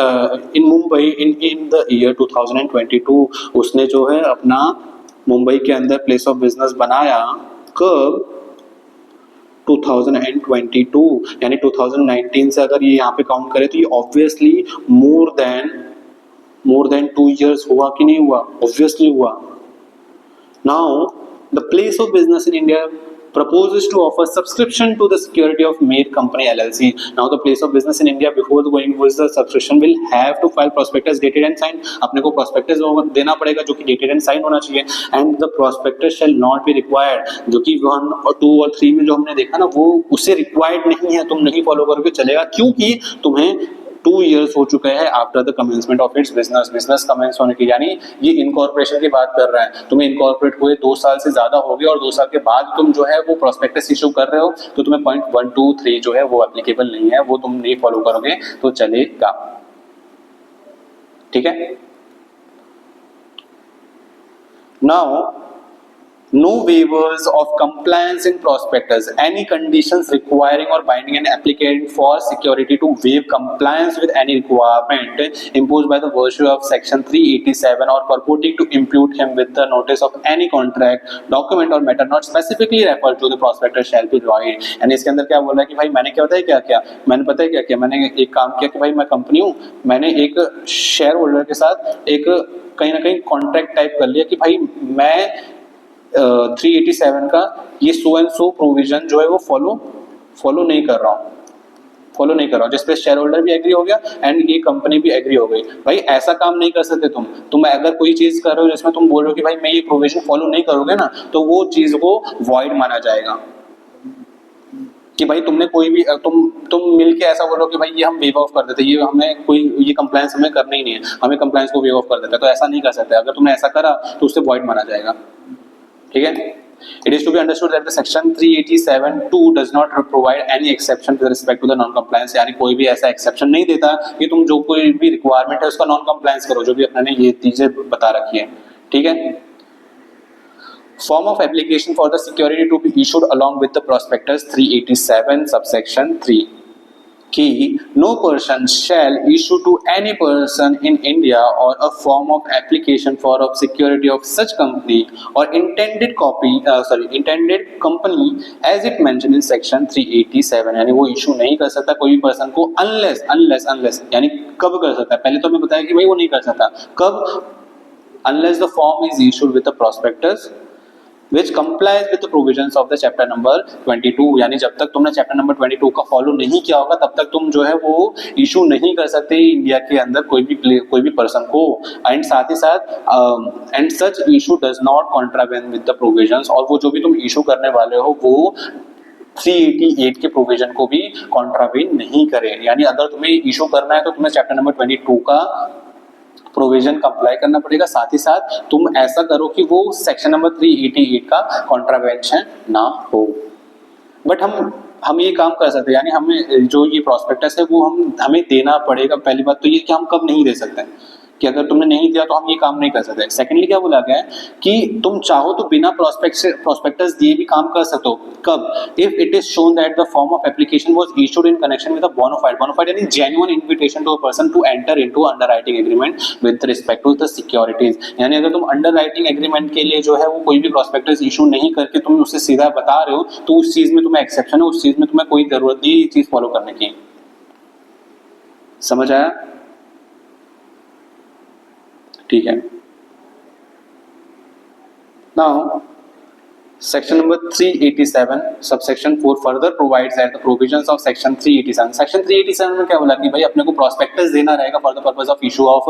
S2: Mumbai in the year 2022। उसने जो है अपना मुंबई के अंदर प्लेस ऑफ बिजनेस बनाया कब, 2022, यानी 2019 से अगर ये यहाँ पे काउंट करें तो ये ऑब्वियसली मोर देन 2 years हुआ कि नहीं हुआ, ऑब्वियसली हुआ। Now the place of business in India proposes to offer subscription to the security of Mir Company LLC. Now the place of business in India before going with the subscription will have to file prospectus dated and signed। अपने को prospectus देना पड़ेगा जो कि dated and signed होना चाहिए, and the prospectus shall not be required, जो कि 1 और 2 और 3 में जो हमने देखा ना वो उससे required नहीं है, तुम नहीं follow करोगे चलेगा, क्योंकि तुम्हें 2 years हो चुका है after the commencement of its business commence होने की, यानी ये इनकॉर्पोरेशन की बात कर रहा है, तुम्हें इनकॉर्पोरेट हुए 2 साल से ज्यादा हो गए और 2 साल के बाद तुम जो है वो प्रोस्पेक्टस इशू कर रहे हो, तो तुम्हें पॉइंट 1, 2, 3 जो है वो एप्लीकेबल नहीं है, वो तुम नहीं फॉलो करोगे तो चलेगा, ठीक है। Now no waivers of compliance in prospectus, any conditions requiring or binding an applicant for security to waive compliance with any requirement imposed by the virtue of section 387 or purporting to impute him with the notice of any contract, document or matter not specifically referred to the prospectus shall be void। यानी इसके अंदर क्या बोल रहा है कि भाई मैंने क्या बताया क्या क्या, मैंने पता है क्या क्या, मैंने एक काम किया कि भाई मैं कंपनी हूँ, मैंने एक शेयर होल्डर के साथ एक कहीं ना कहीं कॉन्ट्रैक्ट टाइप कर लिया कि भाई मैं 387 का ये सो एंड सो प्रोविजन जो है वो फॉलो नहीं कर रहा हूँ, जिस पे शेयर होल्डर भी एग्री हो गया एंड ये कंपनी भी एग्री हो गई। भाई ऐसा काम नहीं कर सकते तुम अगर कोई चीज कर रहे हो जिसमें तुम बोल रहे हो कि भाई मैं ये प्रोविजन फॉलो नहीं करोगे ना, तो वो चीज को वॉइड माना जाएगा कि भाई तुमने कोई भी तुम मिलके ऐसा बोलो कि भाई ये हम वेव ऑफ कर देते, ये हमें कोई ये कंप्लायंस हमें करना ही नहीं है, हमें कंप्लायंस को वेव ऑफ कर देते, तो ऐसा नहीं कर सकते। अगर तुमने ऐसा करा तो उससे वॉइड माना जाएगा, ठीक है। It is to be understood that the section 387(2) does not provide any exception with respect to the non-compliance, यानी कोई भी ऐसा exception नहीं देता कि तुम जो कोई भी requirement है उसका non-compliance करो, जो भी अपने ने ये चीजें बता रखी है, ठीक है। Form of application for the security to be issued along with the prospectus 387 subsection 3 कि no person shall issue to any person in India or a form of application for of security of such company or intended company as it mentioned in section 387, यानी वो issue नहीं कर सकता कोई भी person को unless यानी कब कर सकता है, पहले तो हमें बताया कि भाई वो नहीं कर सकता कब, unless the form is issued with the prospectus which complies with the provisions of the chapter number 22, यानी जब तक तुमने चैप्टर नंबर 22 का फॉलो नहीं किया होगा तब तक तुम जो है वो इशू नहीं कर सकते इंडिया के अंदर कोई भी पर्सन को, एंड साथ ही साथ and such issue does not contravene with the provisions, और वो जो भी तुम इशू करने वाले हो वो 388 के प्रोविजन को भी कॉन्ट्रावेन नहीं करे, यानी अगर तुम्हें इशू करना है तो तुम्हें चैप्टर नंबर 22 का प्रोविजन कंप्लाई करना पड़ेगा, साथ ही साथ तुम ऐसा करो कि वो सेक्शन नंबर 388 का कॉन्ट्रावेंशन ना हो। बट हम ये काम कर सकते हैं, यानी हमें जो ये प्रॉस्पेक्टस है वो हमें देना पड़ेगा। पहली बात तो ये कि हम कब नहीं दे सकते कि अगर तुमने नहीं दिया तो हम ये काम नहीं कर सकते। सेकेंडली क्या बोला गया है कि तुम चाहो तो बिना प्रॉस्पेक्टस दिए भी काम कर सकते हो, कब, if it is shown that the form of application was issued in connection with a bona fide यानी genuine invitation to a person to enter into underwriting agreement with respect to the securities, यानी अगर तुम underwriting agreement के लिए जो है वो कोई भी प्रॉस्पेक्टस इशू नहीं करके तुम उससे सीधा बता रहे हो तो उस चीज में तुम्हें एक्सेप्शन है, उस चीज में तुम्हें कोई जरूरत नहीं ये चीज फॉलो करने की। समझ आया? ठीक है। Now section number 387 subsection 4 further provides that the provisions of section 387, section 387 में क्या बोला कि भाई अपने को प्रोस्पेक्टस देना रहेगा for the purpose of issue of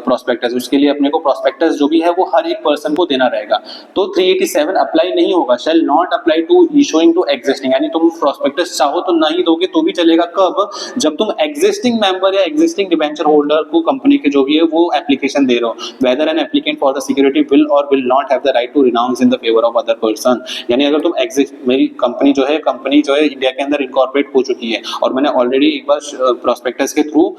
S2: prospectus, उसके लिए अपने को प्रोस्पेक्टस जो भी है वो हर एक पर्सन को देना रहेगा। तो 387 अप्लाई नहीं होगा, shall not apply to issuing to existing, यानी तुम प्रोस्पेक्टस चाहो तो नहीं दोगे तो भी चलेगा, कब, जब तुम एग्जिस्टिंग मेंबर या एग्जिस्टिंग डिबेंचर होल्डर को कंपनी के जो भी है वो एप्लीकेशन दे रहे हो, whether an applicant for the security will or will not have the right to renounce in the favour of other person. यानी अगर तुम मेरी कंपनी जो है इंडिया के अंदर इनकॉर्पोरेट हो चुकी है और मैंने ऑलरेडी एक बार प्रोस्पेक्टस के थ्रू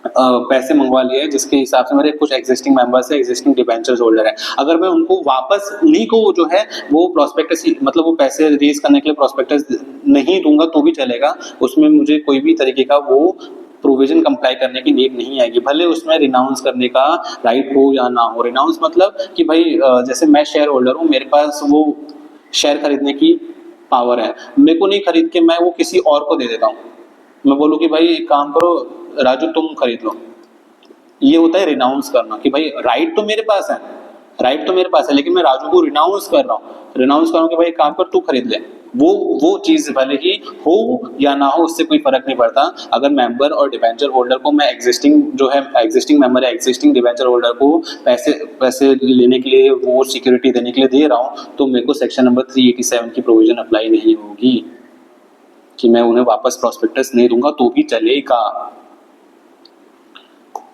S2: पैसे मंगवा लिए हैं, जिसके हिसाब से मेरे कुछ एग्जिस्टिंग मेंबर्स है, एग्जिस्टिंग डिबेंचर्स होल्डर है, अगर मैं उनको वापस उन्हीं को जो है वो प्रोस्पेक्टस मतलब वो पैसे रेज करने के लिए प्रोस्पेक्टस नहीं दूंगा तो भी चलेगा, उसमें मुझे कोई भी तरीके का वो प्रोविजन कंप्लाई करने की नीड नहीं आएगी, भले उसमें रिनाउंस करने का राइट हो या ना हो। रिनाउंस मतलब कि भाई जैसे मैं शेयर होल्डर हूँ, मेरे पास वो शेयर खरीदने की पावर है, मेरे को नहीं खरीद के मैं वो किसी और को दे देता हूँ, मैं बोलूँ कि भाई एक काम करो राजू तुम खरीद लो, ये होता है रिनाउंस करना कि भाई राइट तो मेरे पास है, राइट तो मेरे पास है, लेकिन मैं राजू को रिनाउंस कर रहा हूँ, रिनाउंस कर रहा हूँ कि भाई एक काम कर तू खरीद ले। वो चीज भले ही हो या ना हो उससे कोई फर्क नहीं पड़ता, अगर मेंबर और डिबेंचर होल्डर को मैं एग्जिस्टिंग मेंबर या एग्जिस्टिंग डिबेंचर होल्डर को पैसे लेने के लिए वो सिक्योरिटी देने के लिए दे रहा हूँ, तो मेरे को सेक्शन नंबर 387 की प्रोविजन अप्लाई नहीं होगी कि मैं उन्हें वापस प्रोस्पेक्टस नहीं दूंगा तो भी चलेगा।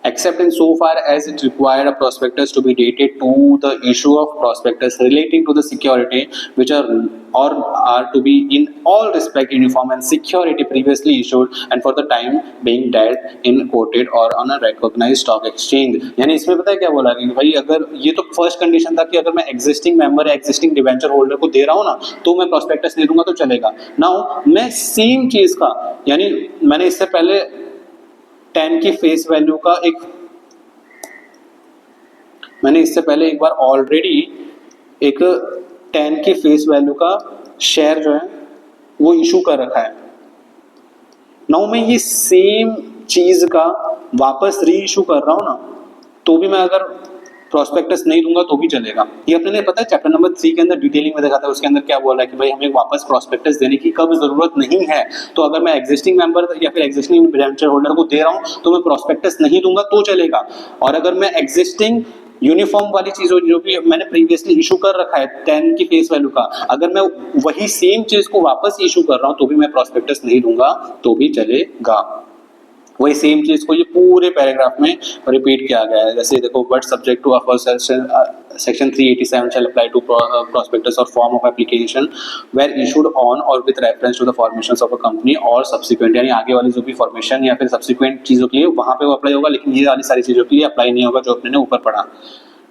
S2: Except in so far as it required a prospectus to be dated to the issue of prospectus relating to the security which are to be in all respect uniform and security previously issued and for the time being dealt in quoted or on a recognized stock exchange। यानी इसमें पता है क्या बोला कि भाई अगर ये तो फर्स्ट कंडीशन था कि अगर मैं एग्जिस्टिंग मेंबर या एग्जिस्टिंग डिबेंचर होल्डर को दे रहा हूँ ना तो मैं प्रोस्पेक्टस नहीं दूंगा तो चलेगा। नाउ मैं सेम चीज का यानी मैंने इससे पहले 10 की फेस वैल्यू का मैंने इससे पहले एक बार ऑलरेडी एक 10 की फेस वैल्यू का शेयर जो है वो इशू कर रखा है। नाउ मैं ये सेम चीज का वापस री इशू कर रहा हूं ना तो भी मैं अगर प्रोस्पेक्टस नहीं दूंगा तो भी चलेगा। ये अपने लिए पता है चैप्टर नंबर 3 के अंदर डिटेलिंग में देखा था, उसके अंदर क्या बोल रहा है कि भाई हमें वापस प्रोस्पेक्टस देने की कब जरूरत नहीं है, तो अगर मैं एग्जिस्टिंग मेंबर या फिर एग्जिस्टिंग डिबेंचर होल्डर को दे रहा हूं तो मैं प्रोस्पेक्टस नहीं दूंगा तो चलेगा। और अगर मैं एग्जिस्टिंग यूनिफॉर्म वाली चीज जो भी मैंने प्रीवियसली इशू कर रखा है 10 की फेस वैल्यू का, अगर मैं वही सेम चीज को वापस इशू कर रहा हूं तो भी मैं प्रोस्पेक्टस नहीं दूंगा तो भी चलेगा। वही सेम चीज को ये पूरे पैराग्राफ में रिपीट किया गया है। जैसे देखो but subject to section 387 shall apply to prospectus or form of application where issued on or with reference to the formations of a company or subsequent, यानी आगे वाली जो भी फॉर्मेशन या फिर सब्सिक्वेंट चीजों के लिए वहां पे वो अप्लाई होगा, लेकिन ये वाली सारी चीजों के लिए अप्लाई नहीं होगा जो अपने ने ऊपर पढ़ा।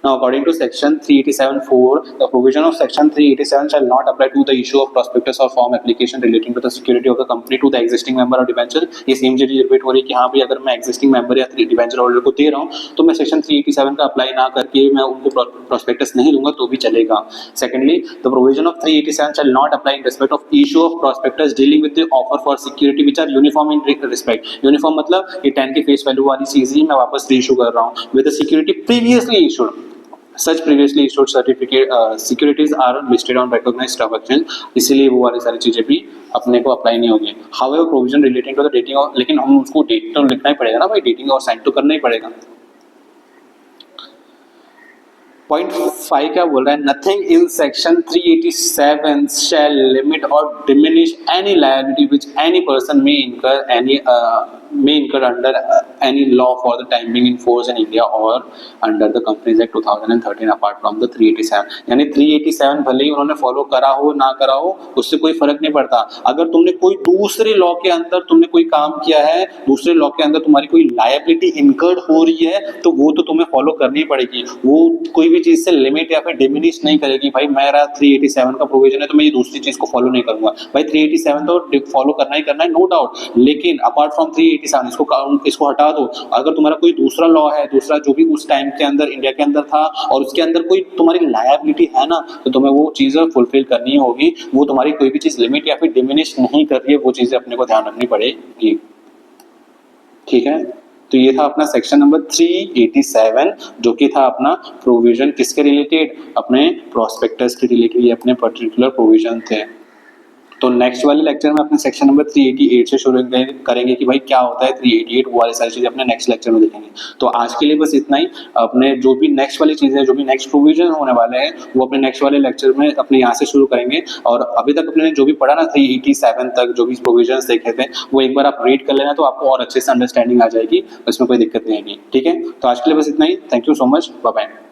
S2: Now, according to section 387(4), the provision of section 387 shall not apply to the issue of prospectus or form application relating to the security of the company to the existing member or debenture। ये same चीज repeat हो रही है कि हाँ भाई अगर मैं existing member या डिबेंचर होल्डर को दे रहा हूँ तो मैं सेक्शन 387 का अप्लाई ना करके मैं उनको प्रोस्पेक्टस नहीं दूंगा तो भी चलेगा। Secondly, the provision of 387 shall not apply in respect of issue of prospectus dealing with the offer for security which are uniform in respect। Uniform मतलब ये 10 की फेस वैल्यू वाली चीज ही मैं वापस रीइशू कर रहा हूँ with the security previously issued। Such previously issued securities are listed on recognized stock exchange, इसीलिए वो वाली सारी चीजें भी अपने को अप्लाई नहीं होगी। However, provision relating to the dating of, लेकिन हम उसको डेट तो लिखना ही पड़ेगा ना भाई, डेटिंग और साइन तो करना ही पड़ेगा। पॉइंट 5 क्या बोल रहा है, nothing in section 387 shall limit or diminish any liability which any person may incur under any law for the time being in force in India or under the Companies Act 2013 apart from the 387। यानी 387 भले ही उन्होंने follow करा हो ना करा हो उससे कोई फर्क नहीं पड़ता। अगर तुमने कोई दूसरे लॉ के अंदर तुमने कोई काम किया है, दूसरे लॉ के अंदर तुम्हारी कोई लायबिलिटी इनकर्ड हो रही है तो वो तो तुम्हें फॉलो करनी पड़ेगी, वो कोई भी चीज से लिमिट या फिर डिमिनिश नहीं करेगी। भाई मेरा 387 का प्रोविजन है तो मैं ये दूसरी चीज को फॉलो नहीं करूंगा, भाई 387 तो फॉलो करना ही करना है नो डाउट, लेकिन अपार्ट फ्रॉम 387 इसको हटा दो। अगर तुम्हारा कोई दूसरा लॉ है, दूसरा जो भी उस टाइम के अंदर इंडिया के अंदर था और उसके अंदर कोई तुम्हारी लायबिलिटी है ना तो तुम्हें वो चीजें फुलफिल करनी होगी, वो तुम्हारी कोई भी चीज लिमिट या फिर डिमिनिश नहीं कर रही है, वो चीजें अपने को ध्यान रखनी पड़ेगी। ठीक है, तो ये था अपना सेक्शन नंबर 387 जो कि था अपना प्रोविजन किसके रिलेटेड, अपने प्रोस्पेक्टस के रिलेटेड, ये अपने पर्टिकुलर प्रोविजन थे। तो नेक्स्ट वाले लेक्चर में अपने सेक्शन नंबर 388 से शुरू करेंगे कि भाई क्या होता है 388, वो वाली सारी चीजें अपने नेक्स्ट लेक्चर में देखेंगे। तो आज के लिए बस इतना ही, अपने जो भी नेक्स्ट वाली चीजें, जो भी नेक्स्ट प्रोविजन होने वाले हैं वो अपने नेक्स्ट वाले लेक्चर में अपने यहाँ से शुरू करेंगे। और अभी तक अपने जो भी पढ़ा ना 387 तक जो भी प्रोविजन देखे थे वो एक बार आप रीड कर लेना तो आपको और अच्छे से अंडरस्टैंडिंग आ जाएगी, उसमें कोई दिक्कत नहीं आएगी। ठीक है, तो आज के लिए बस इतना ही, thank you so much, bye bye.